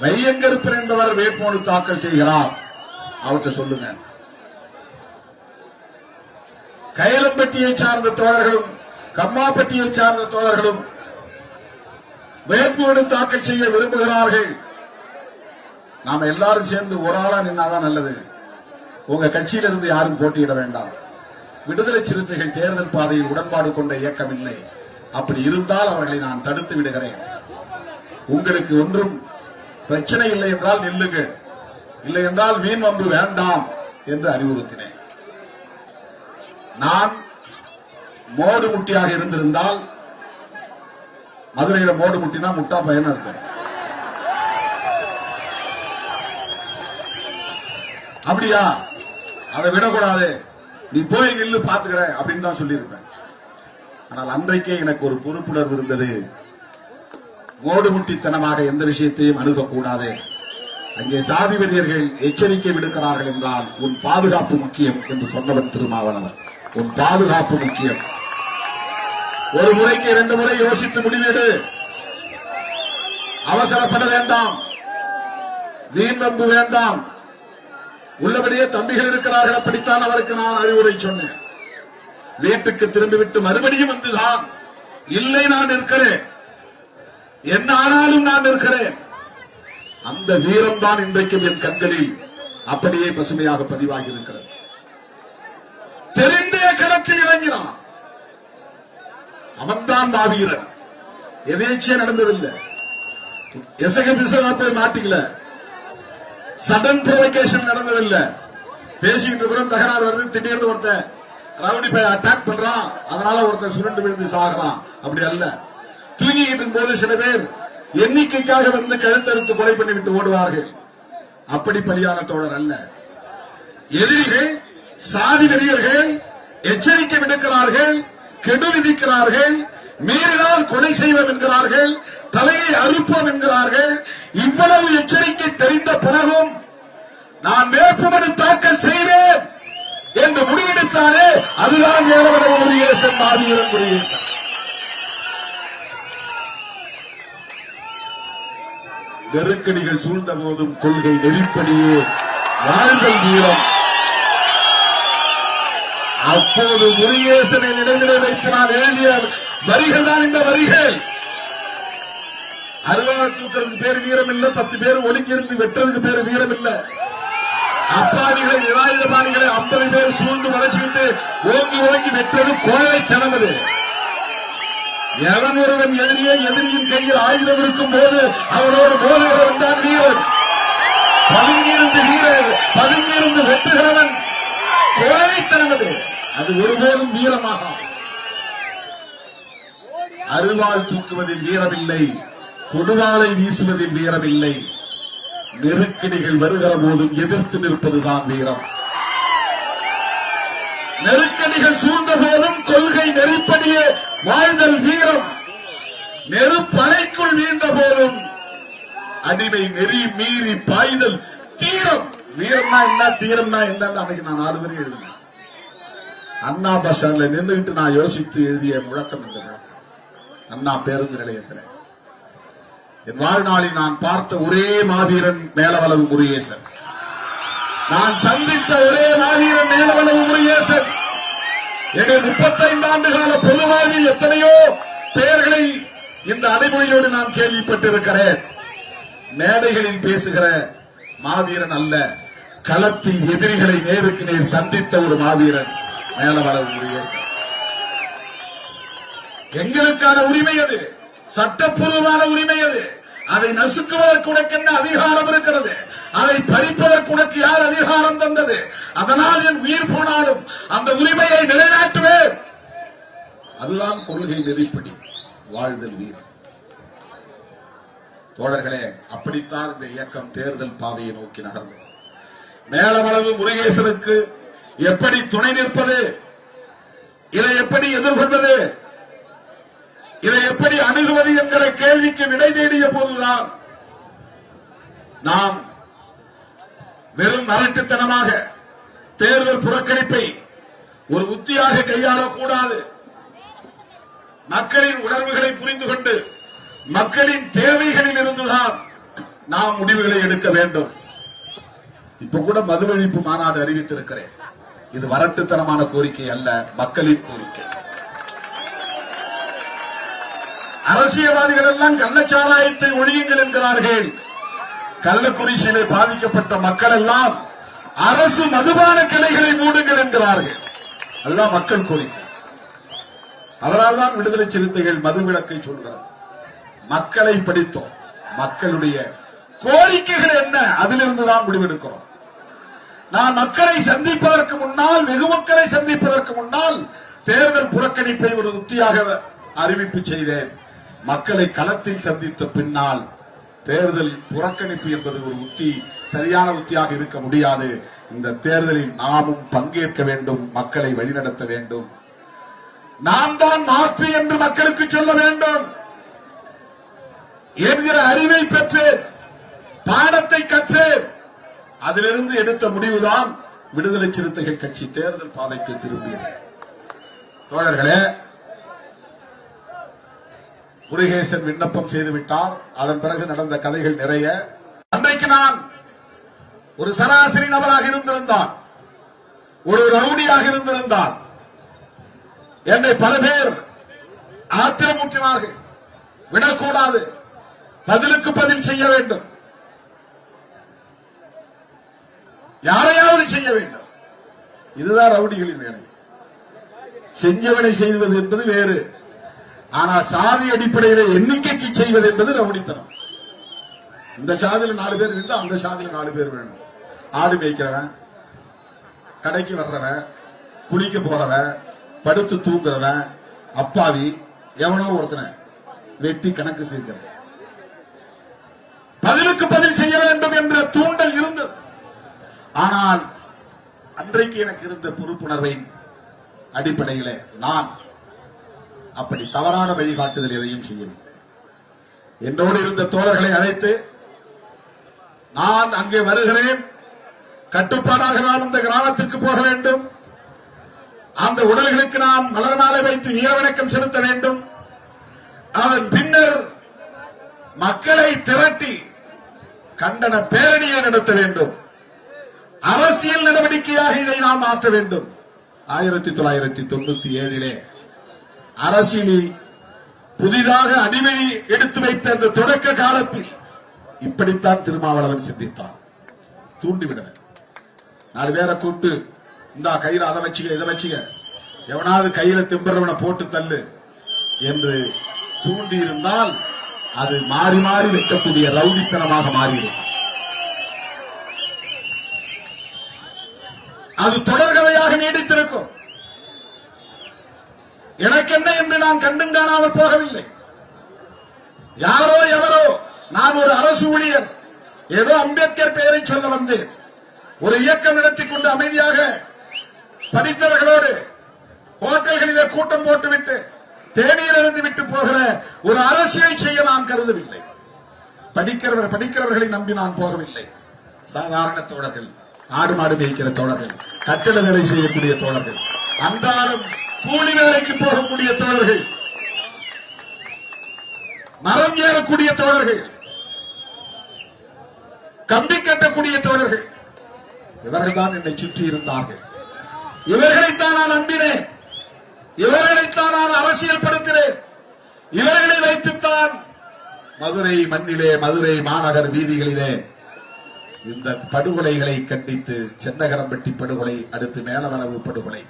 வையங்கருப்பன் என்பவர் வேட்புமனு தாக்கல் செய்கிறார். அவர்கிட்ட சொல்லுங்க. கைலம்பட்டியை சார்ந்த தோழர்களும் கம்மாப்பட்டியை சார்ந்த தோழர்களும் வேட்புமனு தாக்கல் செய்ய விரும்புகிறார்கள். நாம எல்லாரும் சேர்ந்து ஒரு ஆளா நின்னாதான் நல்லது. உங்க கட்சியிலிருந்து யாரும் போட்டியிட வேண்டாம். விடுதலை சிறுத்தைகள் தேர்தல் பாதையில் உடன்பாடு கொண்ட இயக்கம் இல்லை. அப்படி இருந்தால் அவர்களை நான் தடுத்து விடுகிறேன். உங்களுக்கு ஒன்றும் பிரச்சனை இல்லை என்றால் நில்லுங்கள், இல்லை என்றால் வீண் வம்பு வேண்டாம் என்று அறிவுறுத்தினேன். நான் மோடு முட்டியாக இருந்திருந்தால், மதுரையில மோடு முட்டினா முட்டா பையன் இருக்கும். அப்படியா? அதை விடக்கூடாது, நீ போய் நில்லு பாத்துக்கிற அப்படின்னு தான் சொல்லியிருப்பேன். ஆனால் அன்றைக்கே எனக்கு ஒரு பொறுப்புணர்வு இருந்தது. மோடுமுட்டித்தனமாக எந்த விஷயத்தையும் அணுகக்கூடாது. அங்கே சாதி வெறியர்கள் எச்சரிக்கை விடுக்கிறார்கள் என்றால் உன் பாதுகாப்பு முக்கியம் என்று சொன்னவன் திருமாவளவன். உன் பாதுகாப்பு முக்கியம். ஒரு முறைக்கு 2 முறை யோசித்து முடிவெடு. அவசரப்பட வேண்டாம், வீண் வம்பு வேண்டாம். உள்ளபடியே தம்பிகள் இருக்கிறார்கள். அப்படித்தான் அவருக்கு நான் அறிவுரை சொன்னேன். வீட்டுக்கு திரும்பிவிட்டு மறுபடியும் வந்துதான், இல்லை நான் இருக்கிறேன், என்ன ஆனாலும் நான் இருக்கிறேன். அந்த வீரம் தான் இன்றைக்கும் என் கண்களில் அப்படியே பசுமையாக பதிவாகி இருக்கிறது. தெரிந்தே களத்தில் இறங்கினான். அவன்தான் மாவீரன். எதேச்சியா நடந்ததில்லை. எசக பிசகா போய் மாட்டிக்கல. Sudden provocation நடந்ததில்லை. பேசிக்கிட்டு இருக்கிறோம், தகராறு வருது, திடீர்னு ஒருத்தன் ரவுடி பைய அட்டாக் பண்றான், அதனால ஒருத்தன் சுரண்டு விழுந்து சாகுறான். அப்படி அல்ல. தூங்கிட்டு இருக்கும் போது சில பேர் எண்ணிக்கைக்காக வந்து கழுத்தறுத்து கொலை பண்ணிவிட்டு ஓடுவார்கள். அப்படி பலியான தோழர் அல்ல. எதிரிகள், சாதி வெறியர்கள் எச்சரிக்கை விடுக்கிறார்கள், கெடு விதிக்கிறார்கள், மீறினால் கொலை செய்வோம் என்கிறார்கள், தலையை அறுப்போம் என்கிறார்கள். இவ்வளவு எச்சரிக்கை தெரிந்த பிறகும் நான் வேட்புமனு தாக்கல் செய்வேன் என்று முடிவெடுத்தானே, அதுதான் வேலவன முருகேசன், மாவீரன் முருகேசன். நெருக்கடிகள் சூழ்ந்த போதும் கொள்கை நெறிப்படியே வாழ்தல் வீரம். அப்போது முருகேசனை நினைவிலே வைத்து நான் எழுதிய வரிகள் தான் இந்த வரிகள். அருவாள் தூக்கிறதுக்கு பேர் வீரம் இல்ல, 10 பேர் ஒழுங்கி இருந்து வெட்டுறதுக்கு பேர் வீரம் இல்ல. அப்பாவிகளை, நிராயுதபாணிகளை 50 பேர் சூழ்ந்து வளர்ச்சிட்டு ஓங்கி ஓங்கி வெட்டுறது கோழைத்தனம். அது எவன் ஒருவன் எதிரியே எதிரியின் கையில் ஆயுதம் இருக்கும் போது அவனோடு மோதுகிறவன் தான் வீரன். பதுங்கியிருந்து வீரன், பதுங்கியிருந்து வெட்டுகிறவன் கோழைத்தனம். அது ஒருபோதும் வீரமாக. அருவாள் தூக்குவதில் வீரமில்லை, கொடுவாளை வீசுவதில் வீரமில்லை. நெருக்கடிகள் வருகிற போதும் எதிர்த்து நிற்பதுதான் வீரம். நெருக்கடிகள் சூழ்ந்த போதும் கொள்கை நெறிப்படியே வாழ்தல் வீரம். நெருப்பலைக்குள் வீழ்ந்த போதும் அடிமை நெறி மீறி பாய்தல் தீரம். வீரம்னா என்ன, தீரம்னா என்னன்னு அன்னைக்கு நான் 4 வரை எழுதினேன். அண்ணா பஸ் ஸ்டாண்ட்ல நின்றுகிட்டு நான் யோசித்து எழுதிய முழக்கம் இந்த முழக்கம். அண்ணா பேருந்து நிலையத்தில் என் வாழ்நாளில் நான் பார்த்த ஒரே மாவீரன் மேலவளவு முருகேசன். நான் சந்தித்த ஒரே மாவீரன் மேலவளவு முருகேசன். எங்கள் 35 ஆண்டு கால பொது வாழ்வில் எத்தனையோ பெயர்களை இந்த அடைமொழியோடு நான் கேள்விப்பட்டிருக்கிறேன். மேடைகளில் பேசுகிற மாவீரன் அல்ல, களத்தில் எதிரிகளை நேருக்கு நேர் சந்தித்த ஒரு மாவீரன் மேலவளவு முருகேசன். எங்களுக்கான உரிமை அது, சட்டப்பூர்வமான உரிமை அது. அதை நசுக்குவதற்கு உனக்கு என்ன அதிகாரம் இருக்கிறது? அதை பறிப்பதற்கு உனக்கு யார் அதிகாரம் தந்தது? அதனால் என் உயிர் போனாலும் அந்த உரிமையை நிலைநாட்டுவேன். அதுதான் கொள்கை நெறிப்படி வாழ்தல் வீரம். தோழர்களே, அப்படித்தான் இந்த இயக்கம் தேர்தல் பாதையை நோக்கி நகர்ந்தது. மேலவளவு முருகேசனுக்கு எப்படி துணை நிற்பது? இதை எப்படி எதிர்கொள்வது, இதை எப்படி அணுகுவது என்கிற கேள்விக்கு விடை தேடிய போதுதான் நாம் வெறும் அரட்டுத்தனமாக தேர்தல் புறக்கணிப்பை ஒரு உத்தியாக கையாளக்கூடாது. மக்களின் உணர்வுகளை புரிந்து கொண்டு மக்களின் தேவைகளில் இருந்துதான் நாம் முடிவுகளை எடுக்க வேண்டும். இப்ப கூட மது ஒழிப்பு மாநாடு அறிவித்திருக்கிறேன். இது வரட்டுத்தனமான கோரிக்கை அல்ல, மக்களின் கோரிக்கை. அரசியல்வாதிகள் எல்லாம் கள்ளச்சாராயத்தை ஒழியுங்கள் என்கிறார்கள். கள்ளக்குறிச்சியிலே பாதிக்கப்பட்ட மக்கள் எல்லாம் அரசு மதுபான கிளைகளை மூடுங்கள் என்கிறார்கள். அதுதான் மக்கள் கோரிக்கை. அதனால்தான் விடுதலை சிறுத்தைகள் மதுவிலக்கை சொல்கிறது. மக்களை படித்தோம், மக்களுடைய கோரிக்கைகள் என்ன, அதிலிருந்துதான் முடிவெடுக்கிறோம். நான் மக்களை சந்திப்பதற்கு முன்னால், வெகு மக்களை சந்திப்பதற்கு முன்னால் தேர்தல் புறக்கணிப்பை ஒரு உத்தியாக அறிவிப்பு செய்தேன். மக்களை களத்தில் சந்தித்த பின்னால் தேர்தல் புறக்கணிப்பு என்பது ஒரு உத்தி, சரியான உத்தியாக இருக்க முடியாது. இந்த தேர்தலில் நாமும் பங்கேற்க வேண்டும், மக்களை வழிநடத்த வேண்டும். நாம் தான் மாற்று என்று மக்களுக்கு சொல்ல வேண்டும் என்கிற அறிவை பெற்று பாடத்தை கற்று அதிலிருந்து எடுத்த முடிவுதான் விடுதலை சிறுத்தைகள் கட்சி தேர்தல் பாதைக்கு திரும்பியது. தோழர்களே, முருகேசன் விண்ணப்பம் செய்துவிட்டார். அதன் பிறகு நடந்த கதைகள் நிறைய. அன்றைக்கு நான் ஒரு சராசரி நபராக இருந்திருந்தான், ஒரு ரவுடியாக இருந்திருந்தான். என்னை பல பேர் ஆத்திரமூட்டினார்கள். விடக்கூடாது, பதிலுக்கு பதில் செய்ய வேண்டும், யாரையாவது செய்ய வேண்டும். இதுதான் ரவுடிகளின் வேலை. செஞ்சவனை செய்வது என்பது வேறு, ஆனால் சாதி அடிப்படையில் எண்ணிக்கைக்கு செய்வது என்பது ரவுடித்தனம். இந்த சாதியில் 4 பேர் வேண்டும், அந்த சாதியில் 4 பேர் வேணும். ஆடு மேய்க்கிறவன், கடைக்கு வர்றவன், குளிக்க போறவன், படுத்து தூங்குறவன், அப்பாவி எவனோ ஒருத்தனை வெட்டி கணக்கு சேர்க்கிறவன். பதிலுக்கு பதில் செய்ய வேண்டும் என்ற தூண்டல் இருந்தது. ஆனால் அன்றைக்கு எனக்கு இருந்த பொறுப்புணர்வின் அடிப்படையில் நான் அப்படி தவறான வழிகாட்டுதல் எதையும் செய்யவில்லை. என்னோடு இருந்த தோழர்களை அழைத்து நான் அங்கே வருகிறேன், கட்டுப்பாடாக நான் அந்த கிராமத்திற்கு போக வேண்டும், அந்த உடல்களுக்கு நாம் மலர் மாலை வைத்து வீரவணக்கம் செலுத்த வேண்டும், அதன் பின்னர் மக்களை திரட்டி கண்டன பேரணியை நடத்த வேண்டும், அரசியல் நடவடிக்கையாக இதை நாம் மாற்ற வேண்டும். 1997 அரசியலில் புதிதாக அடிமை எடுத்து வைத்த அந்த தொடக்க காலத்தில் இப்படித்தான் திருமாவளவன் சிந்தித்தான். தூண்டிவிட 4 பேரை கூப்பிட்டு, இந்தா கையில அதை வச்சுக்க, இதை வச்சுக்க, எவனாவது கையில திம்பறவனை போட்டு தள்ளு என்று தூண்டி இருந்தால் அது மாறி மாறி வைக்கக்கூடிய ரவுடித்தனமாக மாறியிருக்கும். அது தொடர்கதையாக நீடித்திருக்கும். எனக்கு என்ன என்று நான் கண்டும் காணாமல் போகவில்லை. யாரோ எவரோ, நான் ஒரு அரசு ஊழியர், ஏதோ அம்பேத்கர் பெயரை சொல்ல வந்தேன். ஒரு இயக்கம் நடத்திக் கொண்டு அமைதியாக படித்தவர்களோடு ஹோட்டல்களிலே கூட்டம் போட்டுவிட்டு தேநீர் இருந்து விட்டு போகிற ஒரு அரசியலை செய்ய நான் கருதவில்லை. படிக்கிறவர்களை நம்பி நான் போகவில்லை. சாதாரண தோழர்கள், ஆடு மாடு மேய்க்கிற தோழர்கள், கட்டிட வேலை செய்யக்கூடிய தோழர்கள், அன்றாடம் கூலி வேலைக்கு போகக்கூடிய தோழர்கள், மரம் ஏறக்கூடிய தோழர்கள், கம்பி கட்டக்கூடிய தோழர்கள், இவர்கள் தான் என்னை சுற்றி இருந்தார்கள். இவர்களைத்தான் நான் நம்பினேன், இவர்களைத்தான் நான் அரசியல் படுத்தினேன். இவர்களை வைத்துத்தான் மதுரை மண்ணிலே, மதுரை மாநகர் வீதிகளிலே இந்த படுகொலைகளை கண்டித்து, சென்னகரம்பட்டி படுகொலை, அடுத்து மேலவளவு படுகொலை,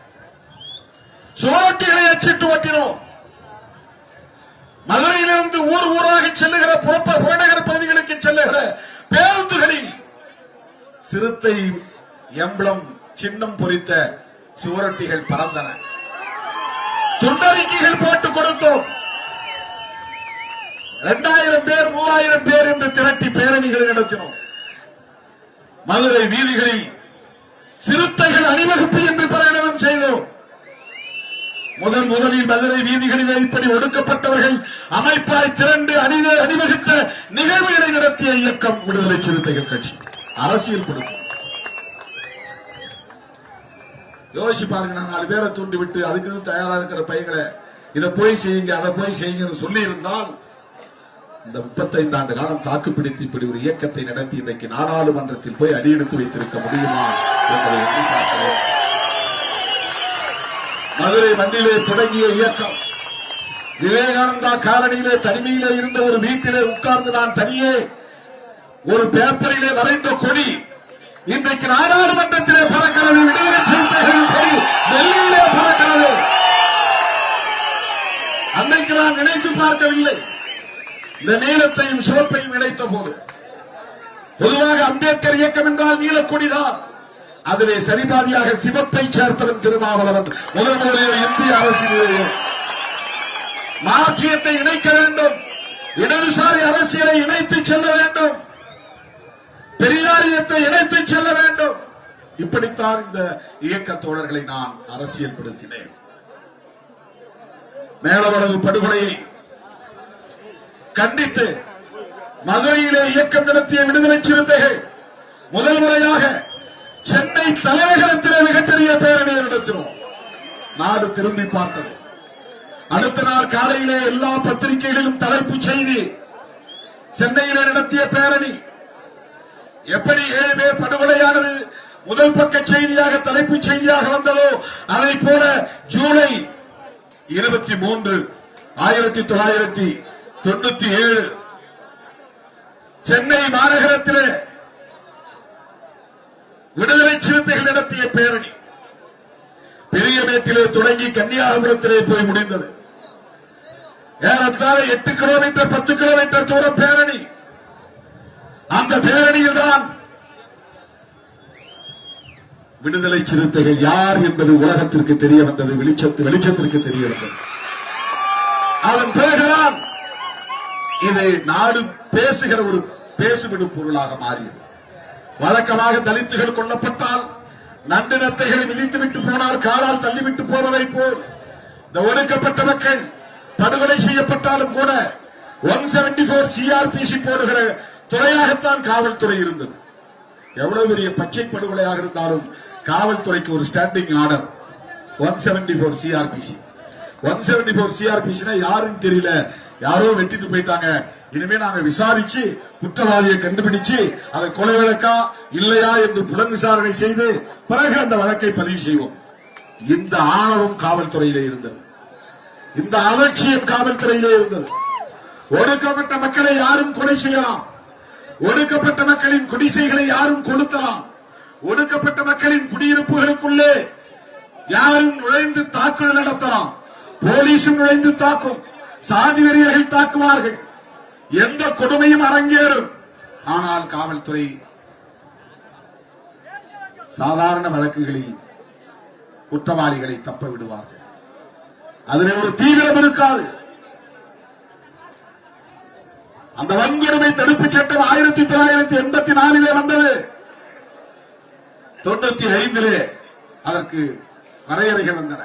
சுவரொட்டிகளை அச்சிட்டு ஓட்டினோம். மதுரையிலிருந்து ஊர் ஊராக செல்லுகிற புறநகர் பகுதிகளுக்கு செல்லுகிற பேருந்துகளில் சிறுத்தை எம்பளம் சின்னம் பொறித்த சுவரொட்டிகள் பறந்தன. துண்டறிக்கைகள் போட்டுக் கொடுத்தோம். 2000 பேர் 3000 பேர் என்று திரட்டி பேரணிகளை நடத்தினோம். மதுரை வீதிகளில் சிறுத்தைகள் அணிவகுப்பு என்று பிரகடனம் செய்தோம். முதலில் மதுரை வீதிகளிலே இப்படி ஒடுக்கப்பட்டவர்கள் அமைப்பாய் திரண்டு அணிவகுத்த நிகழ்வுகளை நடத்திய இயக்கம் விடுதலை சிறுத்தைகள் கட்சி. அரசியல் கொடுக்கும் யோசிச்சு பாருங்க. நான் 4 பேரை தூண்டி விட்டு அதுக்கு தயாரா இருக்கிற பையங்களை இதை போய் செய்யுங்க அதை போய் செய்யுங்க சொல்லி இருந்தால் இந்த 35 ஆண்டு காலம் தாக்குப்பிடித்து இப்படி ஒரு இயக்கத்தை நடத்தி இன்றைக்கு நாடாளுமன்றத்தில் போய் அடியெடுத்து வைத்திருக்க முடியுமா என்பதை எண்ணி பார்க்கிறேன். மதுரை மண்ணிலே தொடங்கிய இயக்கம் விவேகானந்தா காலனியிலே தனிமையிலே இருந்த ஒரு வீட்டிலே உட்கார்ந்து நான் தனியே ஒரு பேப்பரிலே வரைந்த கொடி இன்றைக்கு நாடாளுமன்றத்திலே பறக்கிறது. விடுதலை சிறுத்தைகளின் கொடி டெல்லியிலே பறக்கிறது. அன்னைக்கு நான் நினைத்து பார்க்கவில்லை. இந்த நீலத்தையும் சிவப்பையும் இணைத்த போது பொதுவாக அம்பேத்கர் இயக்கம் என்றால் நீலக்கொடிதான். அதிலே சரிபாதியாக சிவப்பை சேர்த்தவன் திருமாவளவன். முதலிலே இந்திய அரசியலிலே மார்க்சியத்தை இணைக்க வேண்டும், இடதுசாரி அரசியலை இணைத்து செல்ல வேண்டும், பெரியாரியத்தை இணைத்து செல்ல வேண்டும். இப்படித்தான் இந்த இயக்க தோழர்களை நான் அரசியல்படுத்தினேன். மேலவளவு படுகொலையை கண்டித்து மதுரையிலே இயக்கம் நடத்திய விடுதலை சிறுத்தைகள் முதல் முறையாக சென்னை தலைநகரத்திலே மிகப்பெரிய பேரணியை நடத்தினோம். நாடு திரும்பி பார்த்தது. அடுத்த நாள் காலையிலே எல்லா பத்திரிகைகளிலும் தலைப்புச் செய்தி சென்னையிலே நடத்திய பேரணி. எப்படி 7 பேர் படுகொலையானது முதல் பக்க செய்தியாக தலைப்புச் செய்தியாக வந்ததோ அதை போல ஜூலை 23, 1997 சென்னை மாநகரத்திலே விடுதலை சிறுத்தைகள் நடத்திய பேரணி பெரியமேட்டிலே தொடங்கி கன்னியாகுமரத்திலே போய் முடிந்தது. ஏறத்தாழ 8 கிலோமீட்டர் 10 கிலோமீட்டர் தூரம் பேரணி. அந்த பேரணியில் தான் விடுதலை சிறுத்தைகள் யார் என்பது உலகத்திற்கு தெரிய வந்தது, வெளிச்சத்திற்கு தெரிய வந்தது. அதன் பிறகுதான் இது நாடு பேசுகிற ஒரு பேசுவிடும் பொருளாக மாறியது. வழக்கமாக தலித்துகள் கொல்லப்பட்டால் நண்டு நத்தைகளை மிதித்துவிட்டு போனால் காலால் தள்ளிவிட்டு போவதை போல் இந்த ஒடுக்கப்பட்ட மக்கள் படுகொலை செய்யப்பட்டாலும் கூட 174 CRPC போடுகிற துறையாகத்தான் காவல்துறை இருந்தது. எவ்வளவு பெரிய பச்சை படுகொலையாக இருந்தாலும் காவல்துறைக்கு ஒரு ஸ்டாண்டிங் ஆர்டர் 174 CRPC. 174 CRPC யாருன்னு தெரியல, யாரோ வெட்டிட்டு போயிட்டாங்க, இனிமே நாங்க விசாரிச்சு குற்றவாளியை கண்டுபிடிச்சு அதை கொலை வழக்கா இல்லையா என்று புலன் விசாரணை செய்து பிறகு அந்த வழக்கை பதிவு செய்வோம். இந்த ஆணவம் காவல்துறையிலே இருந்தது, இந்த அலட்சியம் காவல்துறையிலே இருந்தது. ஒடுக்கப்பட்ட மக்களை யாரும் கொலை செய்யலாம், ஒடுக்கப்பட்ட மக்களின் குடிசைகளை யாரும் கொளுத்தலாம், ஒடுக்கப்பட்ட மக்களின் குடியிருப்புகளுக்குள்ளே யாரும் நுழைந்து தாக்குதல் நடத்தலாம், போலீசும் நுழைந்து தாக்கும், சாதி வெறியர்கள் தாக்குவார்கள், எந்த கொடுமையும் அரங்கேறும். ஆனால் காவல்துறை சாதாரண வழக்குகளில் குற்றவாளிகளை தப்ப விடுவார்கள். அதில் ஒரு தீவிரம் இருக்காது. அந்த வன்கொடுமை தடுப்புச் சட்டம் 1984 வந்தது. 95 அதற்கு வரையறைகள் வந்தன.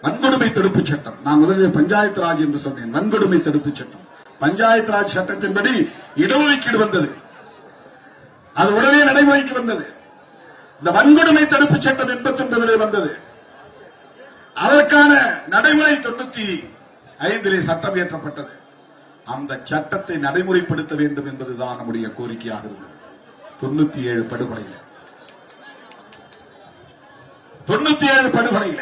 வன்கொடுமை தடுப்புச் சட்டம், நான் முதலில் பஞ்சாயத்து ராஜ் என்று சொன்னேன். வன்கொடுமை தடுப்புச் சட்டம், பஞ்சாயத்து ராஜ் சட்டத்தின்படி இடஒதுக்கீடு வந்தது, அது உடனே நடைமுறைக்கு வந்தது. இந்த வன்கொடுமை தடுப்புச் சட்டம் 89 வந்தது. அதற்கான நடைமுறை 95 சட்டம் இயற்றப்பட்டது. அந்த சட்டத்தை நடைமுறைப்படுத்த வேண்டும் என்பதுதான் நம்முடைய கோரிக்கையாக இருந்தது. 97 படுகொலையில 97 படுகொலையில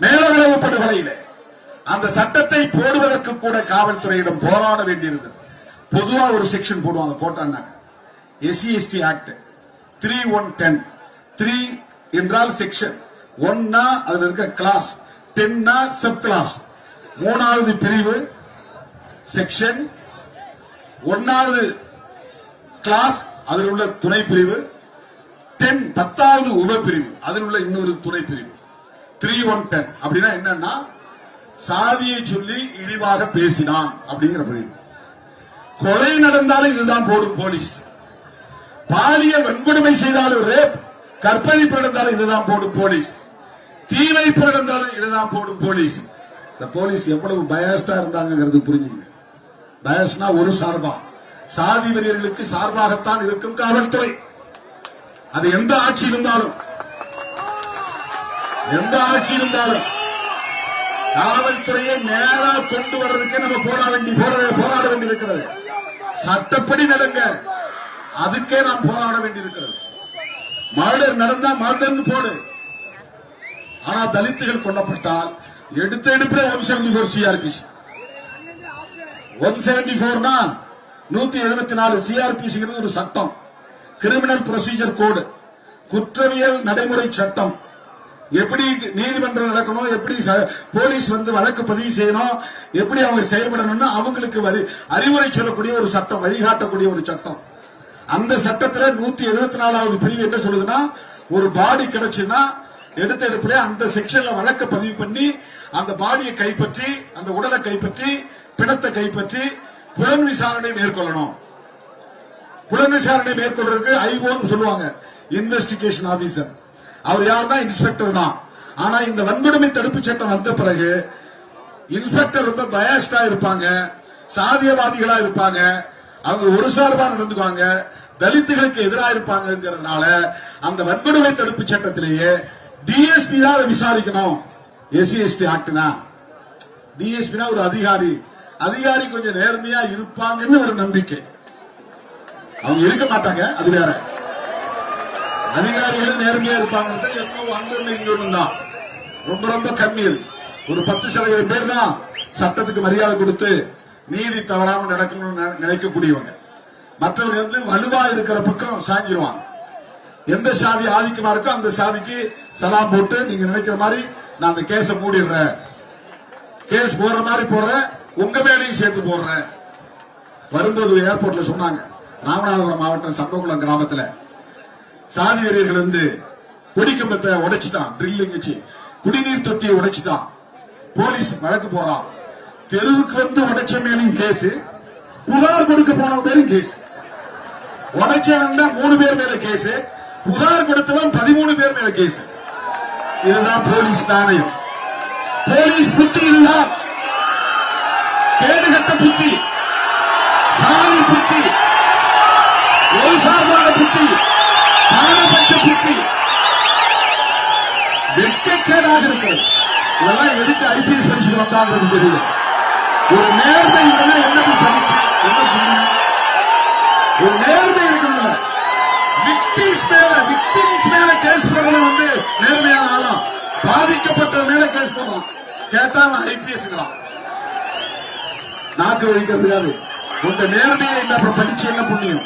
மேலவளவு படுகொலையில அந்த சட்டத்தை போடுவதற்கு கூட காவல்துறையிடம் போராட வேண்டியிருந்தது. பொதுவா ஒரு செக்ஷன் போடுவாங்க, போட்டாங்க SC/ST ஆக்ட் 3110. 3 என்றால் செக்ஷன், 1 அதுல இருக்க கிளாஸ், 10 சப் கிளாஸ். 3வது பிரிவு செக்ஷன், 1வது கிளாஸ் அதில் உள்ள துணை பிரிவு, 10வது உபப்பிரிவு அதில் உள்ள இன்னொரு துணை பிரிவு. 3110 அப்படின்னா என்னன்னா சாதியை சொல்லி இழிவாக பேசினான் அப்படிங்கிற பிரிவு. கொலை நடந்தாலும் இதுதான் போடும் போலீஸ். பாலியல் வன்கொடுமை செய்தாலும், ரேப் கற்பழிப்பு நடந்தாலும் இதுதான் போடும் போலீஸ். தீ வைப்பு நடந்தாலும் இதுதான் போடும் போலீஸ். இந்த போலீஸ் எவ்வளவு பயஸ்டா இருந்தாங்கிறது புரிஞ்சுங்க. பயஸ்னா ஒரு சார்பா, சாதி வெறியர்களுக்கு சார்பாகத்தான் இருக்கும் காவல்துறை. அது எந்த ஆட்சி இருந்தாலும் காவல்துறையை நேரா கொண்டு வர்றதுக்கே நம்ம போராட வேண்டி இருக்கிறது. சட்டப்படி நடங்க, அதுக்கே நாம் போராட வேண்டி இருக்கிறது. மர்டர் நடந்தா மர்டர்னு போடு. ஆனா தலித்துகள் கொல்லப்பட்டால் எடுத்த எடுப்பிலே 174 சிஆர்பிசி. 174னா 174 சிஆர்பிசி ஒரு சட்டம், கிரிமினல் ப்ரொசீஜர் கோடு, குற்றவியல் நடைமுறை சட்டம். எப்படி நீதிமன்றம் நடக்கணும், எப்படி போலீஸ் வழக்கு பதிவு செய்யணும், எப்படி அவங்க செயல்படணும்னு அவங்களுக்கு அறிவுரை சொல்லக்கூடிய ஒரு சட்டம், வழிகாட்டக்கூடிய ஒரு சட்டம். அந்த சட்டத்துல 174வது பிரிவு என்ன சொல்லுதுன்னா, ஒரு பாடி கிடைச்சுன்னா எடுத்த எடுப்பிலே அந்த செக்ஷன்ல வழக்கு பதிவு பண்ணி அந்த பாடியை கைப்பற்றி, அந்த உடலை கைப்பற்றி, பிணத்தை கைப்பற்றி புலன் விசாரணை மேற்கொள்ளணும். புலன் விசாரணை மேற்கொள்றதுக்கு ஐஓன்னு சொல்லுவாங்க, இன்வெஸ்டிகேஷன் ஆபீசர். அவர் யாருன்னா இன்ஸ்பெக்டர் தான். ஆனா இந்த வன்கொடுமை தடுப்பு சட்டம் வந்த பிறகு இன்ஸ்பெக்டர் ரொம்ப பயஸ்டா இருப்பாங்க, சாதியவாதிகளா இருப்பாங்க, அவங்க ஒரு சார்பா நடந்துக்குவாங்க, தலித்துகளுக்கு எதிராக இருப்பாங்கிறதுனால அந்த வன்கொடுமை தடுப்பு சட்டத்திலேயே டிஎஸ்பி தான் விசாரிக்கணும். SC/ST ஆக்ட் தான். டிஎஸ்பி ஒரு அதிகாரி கொஞ்சம் நேர்மையா இருப்பாங்கன்னு ஒரு நம்பிக்கை. அவங்க இருக்க மாட்டாங்க, அது வேற. அதிகாரிகள் நேர்மையா இருப்பாங்க தான் ரொம்ப ரொம்ப கம்மி. அது ஒரு 10% பேர் தான் சட்டத்துக்கு மரியாதை கொடுத்து நீதி தவறாம நடக்கணும்னு நினைக்கக்கூடியவங்க. மற்றவங்க வலுவா இருக்கிற பக்கம் சாஞ்சிருவாங்க. எந்த சாதி ஆதிக்கமா இருக்கோ அந்த சாதிக்கு சலாம் போட்டு, நீங்க நினைக்கிற மாதிரி நான் அந்த கேஸ மூடிடுறேன், கேஸ் போடுற மாதிரி போடுறேன், உங்க மேலையும் சேர்த்து போடுறேன். வரும்போது ஏர்போர்ட்ல சொன்னாங்க, ராமநாதபுரம் மாவட்டம் சம்பகுளம் கிராமத்துல சாதி வெறியர்கள் கொடிக்கம்பத்தை உடைச்சிட்டான், ட்ரில்லிங் வச்சு குடிநீர் தொட்டியை உடைச்சிட்டான். போலீஸ் வழக்கு போறான். தெருவுக்கு உடைச்ச மேலும் கேஸ், புகார் கொடுக்க போன பேரும் கேஸ். உடைச்சவன் 3 பேர் மேல கேஸ், புகார் கொடுத்தவன் 13 பேர் மேல கேஸ். இதுதான் போலீஸ் நாணயம். போலீஸ் புத்தி இதுதான். கேடுகட்ட புத்தி, சாதி புத்தி, ஒரு சார்பான புத்தி, பாரபட்ச புத்தி, வெட்கக்கேடாக இருக்கிறது. இதெல்லாம் எதுக்கு ஐபிஎஸ் படிச்சு வந்தாங்க தெரியும். ஒரு நேர்மை இல்லைன்னா என்ன படிச்சு என்ன புண்ணியம்? ஒரு நேர்மை இருக்கணும்ல. விக்டிம்ஸ் மேல கேஸ் போடுறது நேர்மையான ஆளா, பாதிக்கப்பட்ட மேல கேஸ் போடுறான். கேட்டா ஐபிஎஸ் நாக்கு வலிக்கிறதுக்காது. உங்க நேர்மையே இல்ல, அப்புறம் படிச்சு என்ன புண்ணியம்?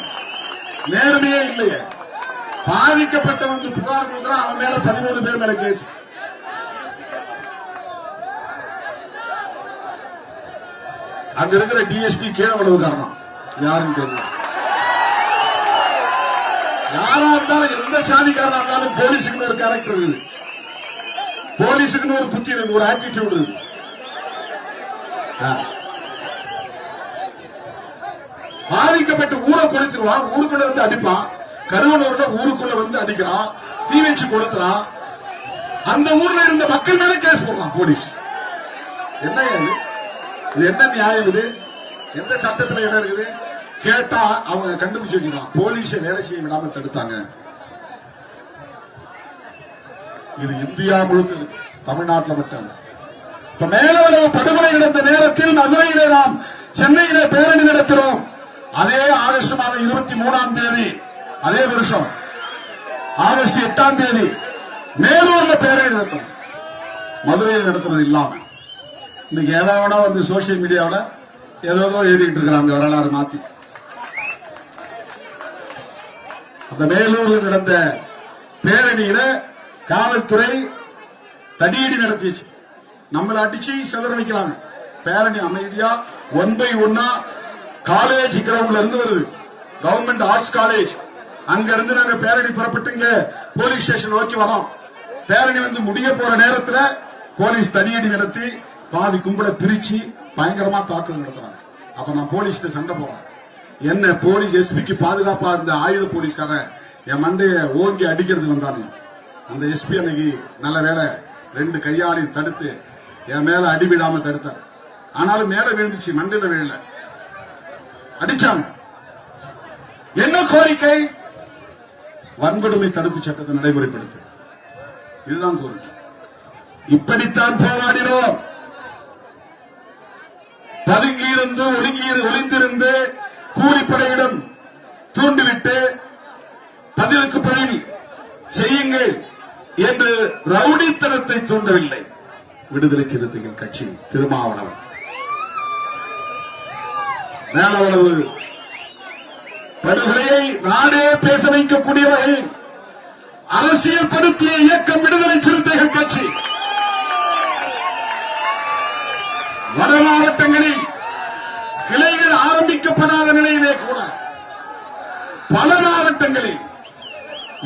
நேர்மையே இல்லையே. பாதிக்கப்பட்ட புகார் கொடுக்குறான், அவன் மேல 13 பேர் மேல கேஸ். அங்க இருக்கிற டிஎஸ்பி கீழே அவ்வளவு காரணம் யாருன்னு தெரியல. யாரா இருந்தாலும், எந்த சாதிக்காரனா இருந்தாலும் போலீஸுக்கு ஒரு கேரக்டர் இருக்குது, போலீஸுக்கு ஒரு புத்தி இருக்கு, ஒரு ஆட்டிடியூட் இருக்கு. பாதிக்கப்பட்ட ஊரை குறைச்சிருவான், ஊருக்குள்ள அடிப்பான். கருவனூர்ல ஊருக்குள்ள அடிக்கிறான், தீ வச்சு கொளுத்துறான். அந்த ஊர்ல இருந்த மக்கள் மேல கேஸ் போடுறான் போலீஸ். என்ன இது என்ன நியாயம்? இது எந்த சட்டத்துல இடம் இருக்குது? கேட்டா அவங்க கண்டுபிடிச்சு வச்சுக்கலாம், போலீஸ வேலை செய்ய விடாம தடுத்தாங்க. இது இந்தியா முழுக்க இருக்கு, தமிழ்நாட்டில் மட்டும். இப்ப மேலவளவு படுகொலை நடந்த நேரத்தில் மதுரையிலே நாம் சென்னையிலே பேரணி நடத்துறோம். அதே ஆகஸ்ட் மாதம் 23ஆம் தேதி, அதே வருஷம் ஆகஸ்ட் 8ஆம் தேதி மேலூர்ல பேரணி நடத்தும். மதுரையில் நடத்துறது இல்லாம இன்னைக்கு ஏதாவது சோசியல் மீடியாவில் ஏதோ எழுதிட்டு இருக்கிறாங்க வரலாறு மாத்தி. அந்த மேலூரில் நடந்த பேரணியில காவல்துறை தடியடி நடத்திச்சு. நம்மள அடிச்சு சிதறடிக்கிறாங்க. பேரணி அமைதியா 1 by 1 காலேஜ் கிரவுண்ட்ல இருந்து வருது, கவர்மெண்ட் ஆர்ட்ஸ் காலேஜ். அங்க இருந்து நாங்க பேரணி புறப்பட்டு இங்க போலீஸ் ஸ்டேஷன் நோக்கி வரோம். பேரணி முடிய போற நேரத்துல போலீஸ் தடியடி நடத்தி பாதி கும்பலை பிரிச்சு பயங்கரமா தாக்குதல் நடத்துறாங்க. அப்ப நான் போலீஸ் சண்டை போறேன். என்ன போலீஸ் எஸ்பிக்கு பாதுகாப்பா இருந்த ஆயுத போலீஸ்காரன் என் மண்டைய ஓங்கி அடிக்கிறது வந்தாங்க. அந்த எஸ்பி அன்னைக்கு நல்ல வேலை 2 கையாலையும் தடுத்து என் மேல அடிவிடாம தடுத்தார். ஆனாலும் மேல விழுந்துச்சு, மண்டையில விழல, அடிச்சாங்க. என்ன கோரிக்கை? வன்கொடுமை தடுப்பு சட்டத்தை நடைமுறைப்படுத்து. இதுதான் கோரிக்கை. இப்படித்தான் போராடினோம். பதுங்கியிருந்து ஒளிந்திருந்து கூலிப்படையிடம் தூண்டிவிட்டு பதிலுக்கு பதில் செய்யுங்கள் என்று ரவுடித்தனத்தை தூண்டவில்லை விடுதலை சிறுத்தைகள் கட்சி. திருமாவளவன் மேலவளவு படுகொலையை நாடே பேச வைக்கக்கூடிய வகையில் அரசியல் படுத்திய இயக்கம் விடுதலை சிறுத்தைகள் கட்சி. வட மாவட்டங்களில் கிளைகள் ஆரம்பிக்கப்படாத நிலையிலே கூட பல மாவட்டங்களில்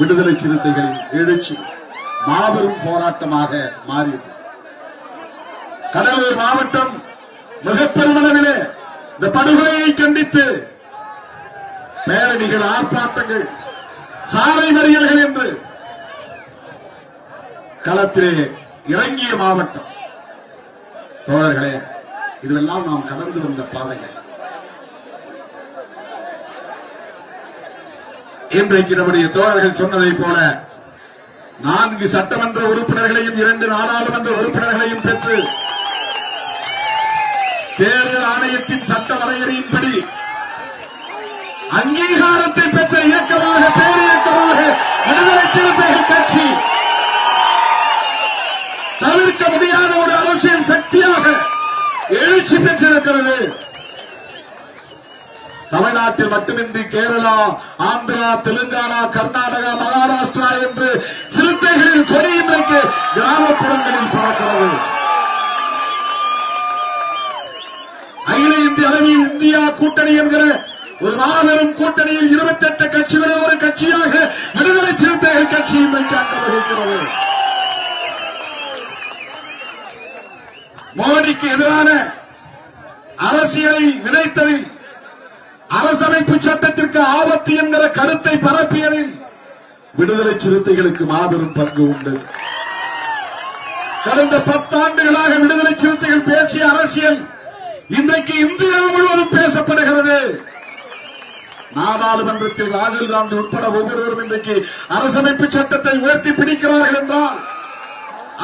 விடுதலை சிறுத்தைகளின் எழுச்சி மாபெரும் போராட்டமாக மாறியது. கடலூர் மாவட்டம் மிக பெருமளவிலே இந்த படுகொலையை கண்டித்து பேரணிகள், ஆர்ப்பாட்டங்கள், சாலை மறியல்கள் என்று களத்திலே இறங்கிய மாவட்டம். தோழர்களே, இதெல்லாம் நாம் கடந்து வந்த பாதைகள். இன்றைக்கு நம்முடைய தோழர்கள் சொன்னதைப் போல 4 சட்டமன்ற உறுப்பினர்களையும் 2 நாடாளுமன்ற உறுப்பினர்களையும் பெற்று தேர்தல் ஆணையத்தின் சட்ட வரையறையின்படி அங்கீகாரத்தை பெற்ற இயக்கமாக, பேரியக்கமாக விடுதலை சிறுத்தைகள் கட்சி தவிர்க்க முடியாத ஒரு அரசியல் சக்தியாக எழுச்சி பெற்றிருக்கிறது. தமிழ்நாட்டில் மட்டுமின்றி கேரளா, ஆந்திரா, தெலுங்கானா, கர்நாடகா, மகாராஷ்டிரா என்று சிறுத்தைகளின் கொடி இன்றைக்கு கிராமப்புறங்களில் பறக்கிறது. அகில இந்திய அளவில் இந்தியா கூட்டணி என்கிற ஒரு மாபெரும் கூட்டணியில் 28 கட்சிகளே ஒரு கட்சியாக விடுதலை சிறுத்தைகள் கட்சி இன்றைக்கு அங்கம் வகிக்கிறது. மோடிக்கு எதிரான அரசியலை விதைத்ததில், அரசமைப்பு சட்டத்திற்கு ஆபத்து என்கிற கருத்தை பரப்பியதில் விடுதலை சிறுத்தைகளுக்கு மாபெரும் பங்கு உண்டு. கடந்த 10 ஆண்டுகளாக விடுதலை சிறுத்தைகள் பேசிய அரசியல் இன்றைக்கு இந்தியா முழுவதும் பேசப்படுகிறது. நாடாளுமன்றத்தில் ராகுல் காந்தி உட்பட ஒவ்வொருவரும் இன்றைக்கு அரசமைப்பு சட்டத்தை உயர்த்தி பிடிக்கிறார்கள் என்றால்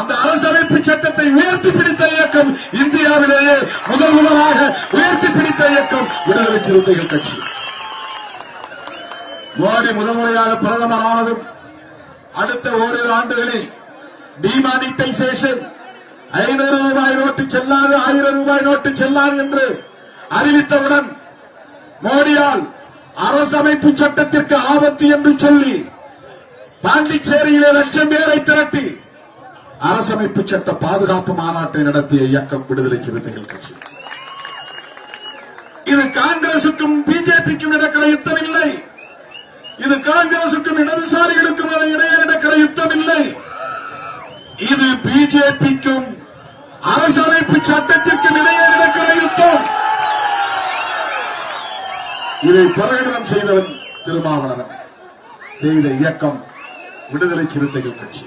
அந்த அரசமைப்பு சட்டத்தை உயர்த்தி பிடித்த இயக்கம் இந்தியாவிலேயே முதலாக உயர்த்தி பிடித்த இயக்கம் விடுதலை சிறுத்தைகள் கட்சி. மோடி முதன்முறையாக பிரதமர் ஆனதும் அடுத்த ஓரிரு ஆண்டுகளில் டிமானிட்டைசேஷன் 500 ரூபாய் நோட்டு செல்லாது, 1000 ரூபாய் நோட்டு செல்லாது என்று அறிவித்தவுடன் மோடியால் அரசமைப்பு சட்டத்திற்கு ஆபத்து என்று சொல்லி பாண்டிச்சேரியிலே 1,00,000 பேரை திரட்டி அரசமைப்பு சட்ட பாதுகாப்பு மாநாட்டை நடத்திய இயக்கம் விடுதலை சிறுத்தைகள் கட்சி. இது காங்கிரசுக்கும் பிஜேபிக்கும் நடக்கிற யுத்தம் இல்லை. இது காங்கிரசுக்கும் இடதுசாரிகளுக்கும் இடையே நடக்கிற யுத்தம் இல்லை. இது பிஜேபிக்கும் அரசமைப்பு சட்டத்திற்கும் இடையே நடக்கிற யுத்தம். இதை பிரகடனம் செய்தவன் திருமாவளவன், செய்த இயக்கம் விடுதலை சிறுத்தைகள் கட்சி.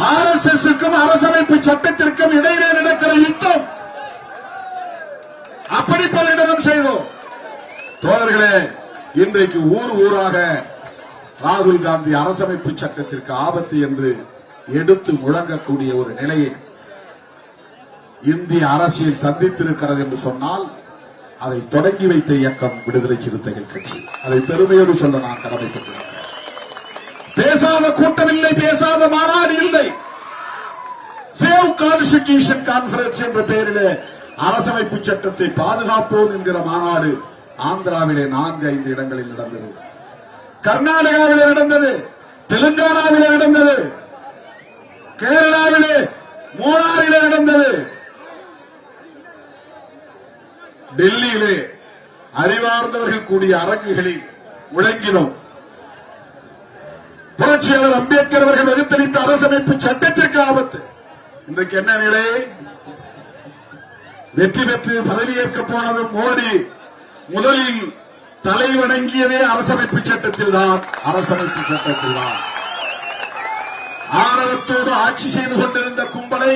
ஆர்எஸ்எஸ்க்கும் அரசமைப்பு சட்டத்திற்கும் இடையிலே நடக்கிற யுத்தம் அப்படி பிரகடனம் செய்தோம். தோழர்களே, இன்றைக்கு ஊர் ஊராக ராகுல் காந்தி அரசமைப்பு சட்டத்திற்கு ஆபத்து என்று எடுத்து முழங்கக்கூடிய ஒரு நிலையை இந்திய அரசியல் சந்தித்திருக்கிறது என்று சொன்னால் அதை தொடங்கி வைத்த இயக்கம் விடுதலை சிறுத்தைகள் கட்சி. அதை பெருமையோடு சொல்ல நான் கடமைப்பட்டிருக்கிறேன். பேசாத கூட்டம் இல்லை, பேசாத மாநாடு இல்லை. சேவ் கான்ஸ்டிடியூஷன் கான்பரன்ஸ் என்ற பெயரிலே அரசமைப்பு சட்டத்தை பாதுகாப்போம் என்கிற மாநாடு ஆந்திராவிலே 4-5 இடங்களில் நடந்தது. கர்நாடகாவிலே நடந்தது, தெலுங்கானாவிலே நடந்தது, கேரளாவிலே மூணாறிலே நடந்தது, டெல்லியிலே அறிவார்ந்தவர்கள் கூடிய அரங்குகளில் முழங்கினோம். புரட்சியாளர் அம்பேத்கர் அவர்கள் வகுத்தளித்த அரசமைப்பு சட்டத்திற்கு ஆபத்து. இன்றைக்கு என்ன நிலை? வெற்றி பெற்று பதவியேற்க போனதும் மோடி முதலில் தலை வணங்கியதே அரசமைப்பு சட்டத்தில் தான். அரசமைப்பு சட்டத்தில் தான் ஆணவத்தோடு ஆட்சி செய்து கொண்டிருந்த கும்பலை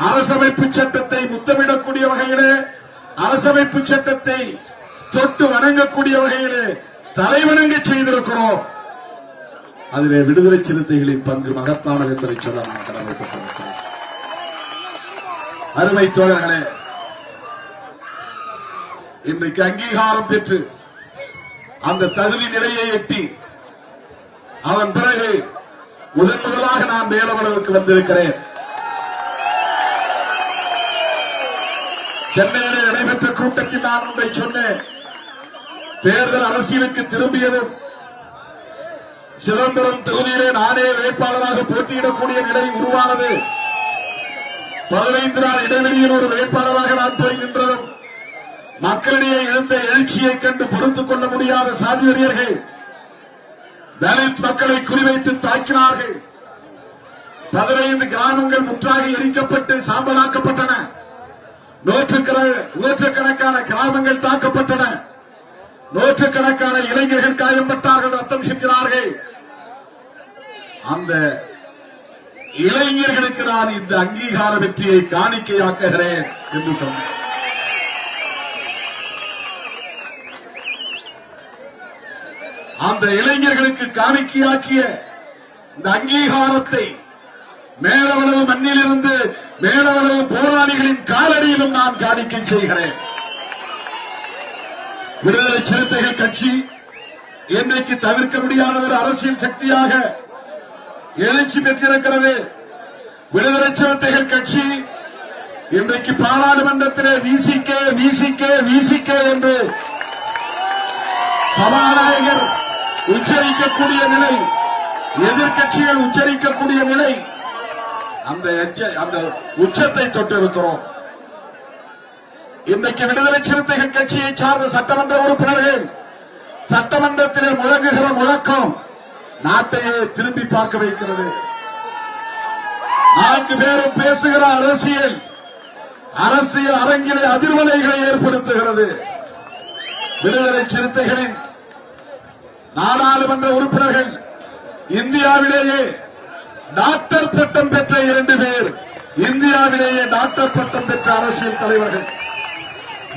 அரசமைப்பு சட்டத்தை முத்தமிடக்கூடிய வகையிலே, அரசமைப்பு சட்டத்தை தொட்டு வணங்கக்கூடிய வகையிலே தலைவணங்க செய்திருக்கிறோம். அதிலே விடுதலை சிறுத்தைகளின் பங்கு மகத்தானது என்பதை சொல்ல நான் கடமைப்பட்டிருக்கிறேன். அருமை தோழர்களே, இன்றைக்கு அங்கீகாரம் பெற்று அந்த தகுதி நிலையை எட்டி அதன் பிறகு முதலாக நான் மேலவளவுக்கு வந்திருக்கிறேன். சென்னையிலே நடைபெற்ற கூட்டத்தில் நான் ஒன்றை சொன்னேன். தேர்தல் அரசியலுக்கு திரும்பியதும் சிதம்பரம் தொகுதியிலே நானே வேட்பாளராக போட்டியிடக்கூடிய நிலை உருவானது. 15 நாள் இடைவெளியில் ஒரு வேட்பாளராக நான் போய் நின்றதும் மக்களிடையே எழுந்த எழுச்சியை கண்டு பொறுத்துக் கொள்ள முடியாத சாதிவெறியர்கள் தலித் மக்களை குறிவைத்து தாக்கினார்கள். 15 கிராமங்கள் முற்றாக எரிக்கப்பட்டு சாம்பலாக்கப்பட்டன. நூற்றுக்கணக்கான கிராமங்கள் தாக்கப்பட்டன. நூற்றுக்கணக்கான இளைஞர்கள் காயம்பட்டார்கள், ரத்தம் சிந்தினார்கள். அந்த இளைஞர்களுக்கு நான் இந்த அங்கீகார வெற்றியை காணிக்கையாக்குகிறேன் என்று சொன்னேன். அந்த இளைஞர்களுக்கு காணிக்கையாக்கிய இந்த அங்கீகாரத்தை மேலவளவு மண்ணிலிருந்து மேலவளவு போராளிகளின் காலடியிலும் நான் காணிக்கை செய்கிறேன். விடுதலை சிறுத்தைகள் கட்சி இன்றைக்கு தவிர்க்க முடியாத ஒரு அரசியல் சக்தியாக எழுச்சி பெற்றிருக்கிறது. விடுதலை சிறுத்தைகள் கட்சி இன்றைக்கு பாராளுமன்றத்திலே விசிகே என்று சபாநாயகர் உச்சரிக்கக்கூடிய நிலை, எதிர்க்கட்சிகள் உச்சரிக்கக்கூடிய நிலை, அந்த உச்சத்தை தொட்டிருக்கிறோம். இன்றைக்கு விடுதலை சிறுத்தைகள் கட்சியை சார்ந்த சட்டமன்ற உறுப்பினர்கள் சட்டமன்றத்திலே முழங்குகிற முழக்கம் நாட்டையே திரும்பி பார்க்க வைக்கிறது. 4 பேரும் பேசுகிற அரசியல் அரங்கிலே அதிர்வலைகளை ஏற்படுத்துகிறது. விடுதலை சிறுத்தைகளின் நாடாளுமன்ற உறுப்பினர்கள் இந்தியாவிலேயே டாக்டர் பட்டம் பெற்ற 2 பேர், இந்தியாவிலேயே டாக்டர் பட்டம் பெற்ற அரசியல் தலைவர்கள்.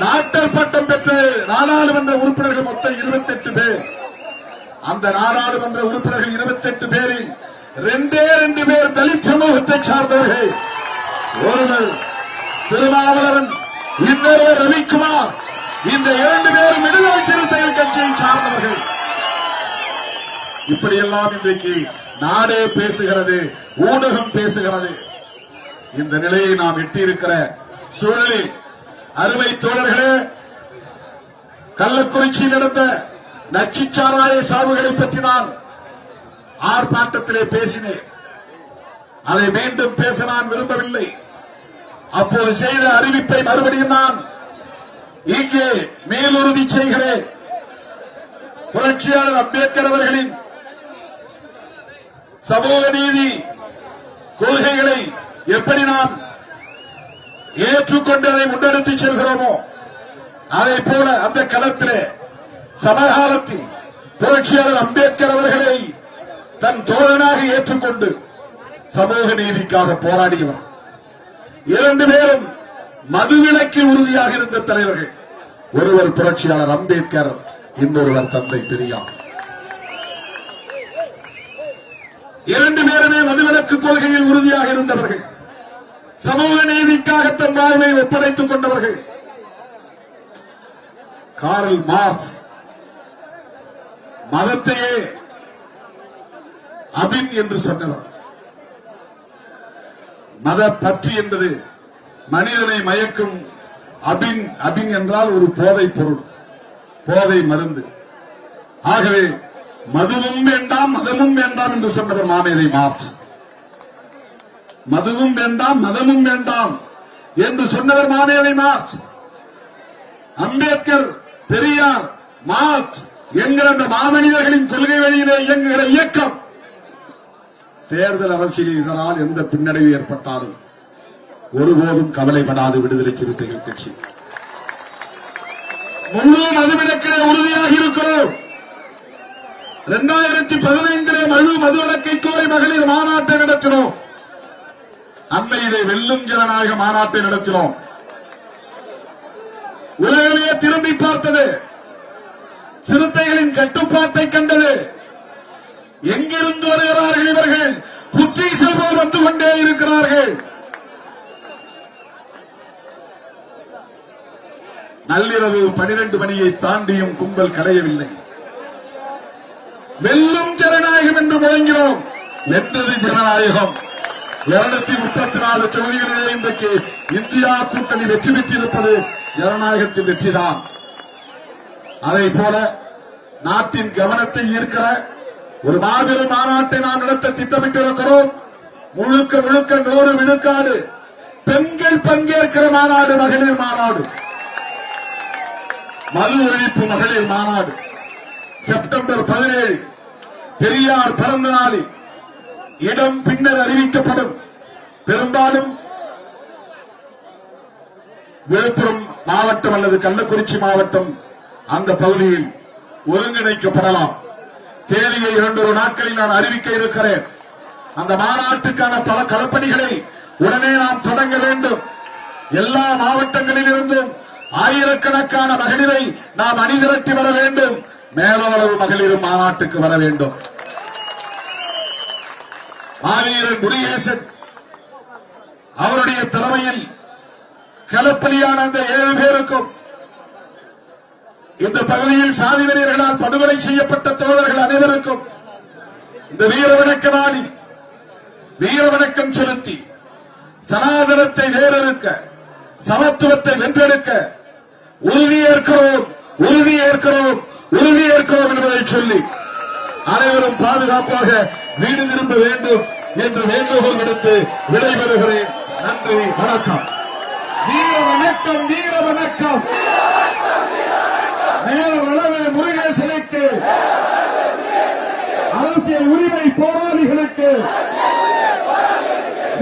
டாக்டர் பட்டம் பெற்ற நாடாளுமன்ற உறுப்பினர்கள் மொத்தம் 28 பேர். அந்த நாடாளுமன்ற உறுப்பினர்கள் 28 பேரில் 2 பேர் தலித் சமூகத்தை சார்ந்தவர்கள். ஒருவர் திருமாவளவன், இன்னொருவர் ரவிக்குமார். இந்த 2 பேரும் விடுதலை சிறுத்தைகள் கட்சியை சார்ந்தவர்கள். இப்படியெல்லாம் இன்றைக்கு நாடே பேசுகிறது, ஊடகம் பேசுகிறது. இந்த நிலையை நாம் எட்டியிருக்கிற சூழலில் அருமை தோழர்களே, கள்ளக்குறிச்சியில் நடந்த நச்சுச்சாராய சாவுகளை பற்றி நான் ஆர்ப்பாட்டத்திலே பேசினேன். அதை மீண்டும் பேச நான் விரும்பவில்லை. அப்போது செய்த அறிவிப்பை மறுபடியும் நான் இங்கே மேலுறுதி செய்கிறேன். புரட்சியாளர் அம்பேத்கர் அவர்களின் சமூக நீதி கொள்கைகளை எப்படி நாம் ஏற்றுக்கொண்டு அதை முன்னெடுத்து செல்கிறோமோ அதை போல அந்த களத்திலே சமகாலத்தில் புரட்சியாளர் அம்பேத்கர் அவர்களை தன் தோழனாக ஏற்றுக்கொண்டு சமூக நீதிக்காக போராடியவர். 2 பேரும் மதுவிலக்கில் உறுதியாக இருந்த தலைவர்கள். ஒருவர் புரட்சியாளர் அம்பேத்கர், இன்னொருவர் தந்தை பெரியார். 2 பேருமே மதுவிலக்கு கொள்கையில் உறுதியாக இருந்தவர்கள். சமூக நீதிக்காக தன் வாழ்வை ஒப்படைத்துக் கொண்டவர்கள். கார்ல் மார்க்ஸ் மதத்தையே அபின் என்று சொன்னவர். மத பற்று என்பது மனிதனை மயக்கும். அபின் என்றால் ஒரு போதைப் பொருள், போதை மருந்து. ஆகவே மதுவும் வேண்டாம் மதமும் வேண்டாம் என்று சொன்னவர் மாமேதை மார்க்ஸ். மதுவும் வேண்டாம் மதமும் வேண்டாம் என்று சொன்னவர் மாமேதை மார்க்ஸ். அம்பேத்கர், பெரியார், மார்க்ஸ் என்கிற அந்த மாமனிதர்களின் கொள்கை வழியிலே இயங்குகிற இயக்கம் தேர்தல் அரசியலில் இதனால் எந்த பின்னடைவு ஏற்பட்டாலும் ஒருபோதும் கவலைப்படாது விடுதலை சிறுத்தைகள் கட்சி. முழு மதுவிலக்கிலே உறுதியாக இருக்கிறோம். 2015 மதுவிலக்கை கோரி மகளிர் மாநாட்டை நடத்தினோம். அண்மையிலே வெல்லும் ஜனநாயக மாநாட்டை நடத்தினோம். உலகமே திரும்பி பார்த்தது. சிறுத்தைகளின் கட்டுப்பாட்டை கண்டது. எங்கிருந்து வருகிறார்கள் இவர்கள்? புற்றீசல் போல் வந்து கொண்டே இருக்கிறார்கள். நள்ளிரவு 12 மணியை தாண்டியும் கும்பல் கலையவில்லை. வெல்லும் ஜனநாயகம் என்று முழங்கினோம். வென்றது ஜனநாயகம். 234 தொகுதிகளிலே இன்றைக்கு இந்தியா கூட்டணி வெற்றி பெற்றிருப்பது ஜனநாயகத்தின் வெற்றிதான். அதை போல நாட்டின் கவனத்தை ஈர்க்கிற ஒரு மாபெரும் மாநாட்டை நாம் நடத்த திட்டமிட்டிருக்கிறோம். முழுக்க 100 விழுக்காடு பெண்கள் பங்கேற்கிற மாநாடு, மகளிர் மாநாடு, மது ஒழிப்பு மகளிர் மாநாடு. செப்டம்பர் 17 பெரியார் பிறந்த நாளில் இடம் பின்னர் அறிவிக்கப்படும். பெரும்பாலும் விழுப்புரம் மாவட்டம் அல்லது கள்ளக்குறிச்சி மாவட்டம் அந்த பகுதியில் ஒருங்கிணைக்கப்படலாம். தேதியை 2 நாட்களில் நான் அறிவிக்க இருக்கிறேன். அந்த மாநாட்டுக்கான பல களப்பணிகளை உடனே நாம் தொடங்க வேண்டும். எல்லா மாவட்டங்களில் இருந்தும் ஆயிரக்கணக்கான மகளிரை நாம் அணிதிரட்டி வர வேண்டும். மேலவளவு மகளிரும் மாநாட்டுக்கு வர வேண்டும். மாவீரன் முருகேசன் அவருடைய தலைமையில் களப்பலியான அந்த 7 பேருக்கும், இந்த பகுதியில் சாதி வெறியர்களால் படுகொலை செய்யப்பட்ட தோழர்கள் அனைவருக்கும் இந்த வீர வணக்க நாளில் வீர வணக்கம் செலுத்தி சனாதனத்தை வேறறுக்க, சமத்துவத்தை வென்றெடுக்க உறுதியேற்கிறோம், உறுதியேற்கிறோம், உறுதியேற்கிறோம் என்பதை சொல்லி அனைவரும் பாதுகாப்பாக வீடு திரும்ப வேண்டும் என்று வேண்டுகோள் விடுத்து விடைபெறுகிறேன். நன்றி, வணக்கம். வீர வணக்கம், வீர வணக்கம். மேலவளவு முருகேசனுக்கு, அரசியல் உரிமை போராளிகளுக்கு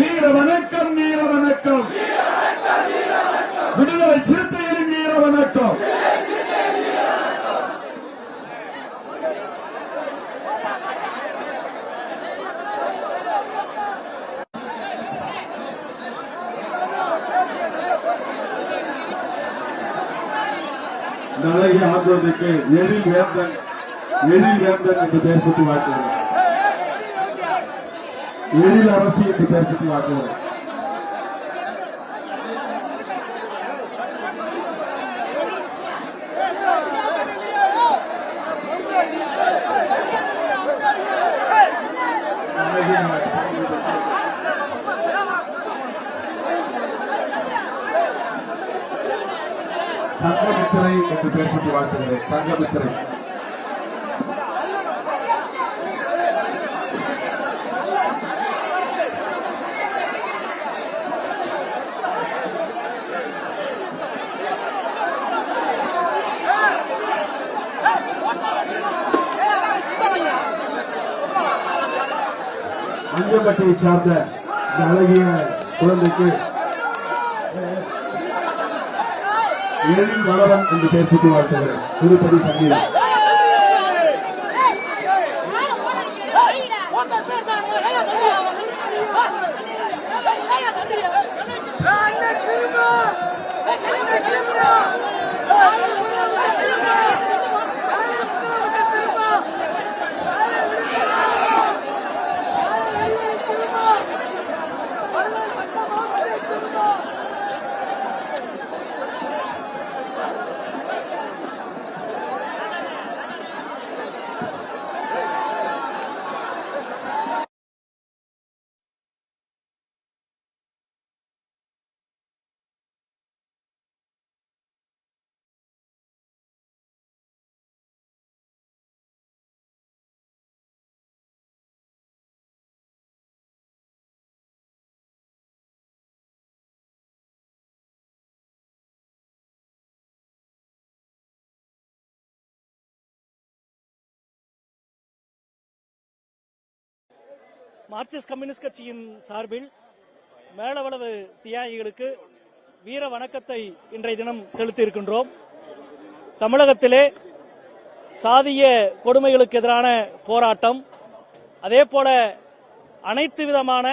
வீர வணக்கம், வீர வணக்கம். விடுதலை சிறுத்தைகளின் வீர வணக்கம். அழகிய ஆண்டோருக்கு எழில் வேந்தன் என்று பெயர் சுட்டி வாழ்த்துகிறார். எழில் அரசு என்று பெயர் சுட்டி வாழ்த்துகிறார். சங்கமித்திரை என்று பெயர் சுட்டி வாழ்த்துகிறேன். சங்கமித்திரை. அஞ்சம்பட்டியை சார்ந்த இந்த அழகிய குழந்தைக்கு எழில் வளவன் என்று பெயர் சுட்டி வாழ்த்துகிறேன். திருப்பதி சங்கீதம். மார்க்சிஸ்ட் கம்யூனிஸ்ட் கட்சியின் சார்பில் மேலவளவு தியாகிகளுக்கு வீர வணக்கத்தை இன்றைய தினம் செலுத்தி இருக்கின்றோம். தமிழகத்திலே சாதிய கொடுமைகளுக்கு எதிரான போராட்டம், அதே போல அனைத்து விதமான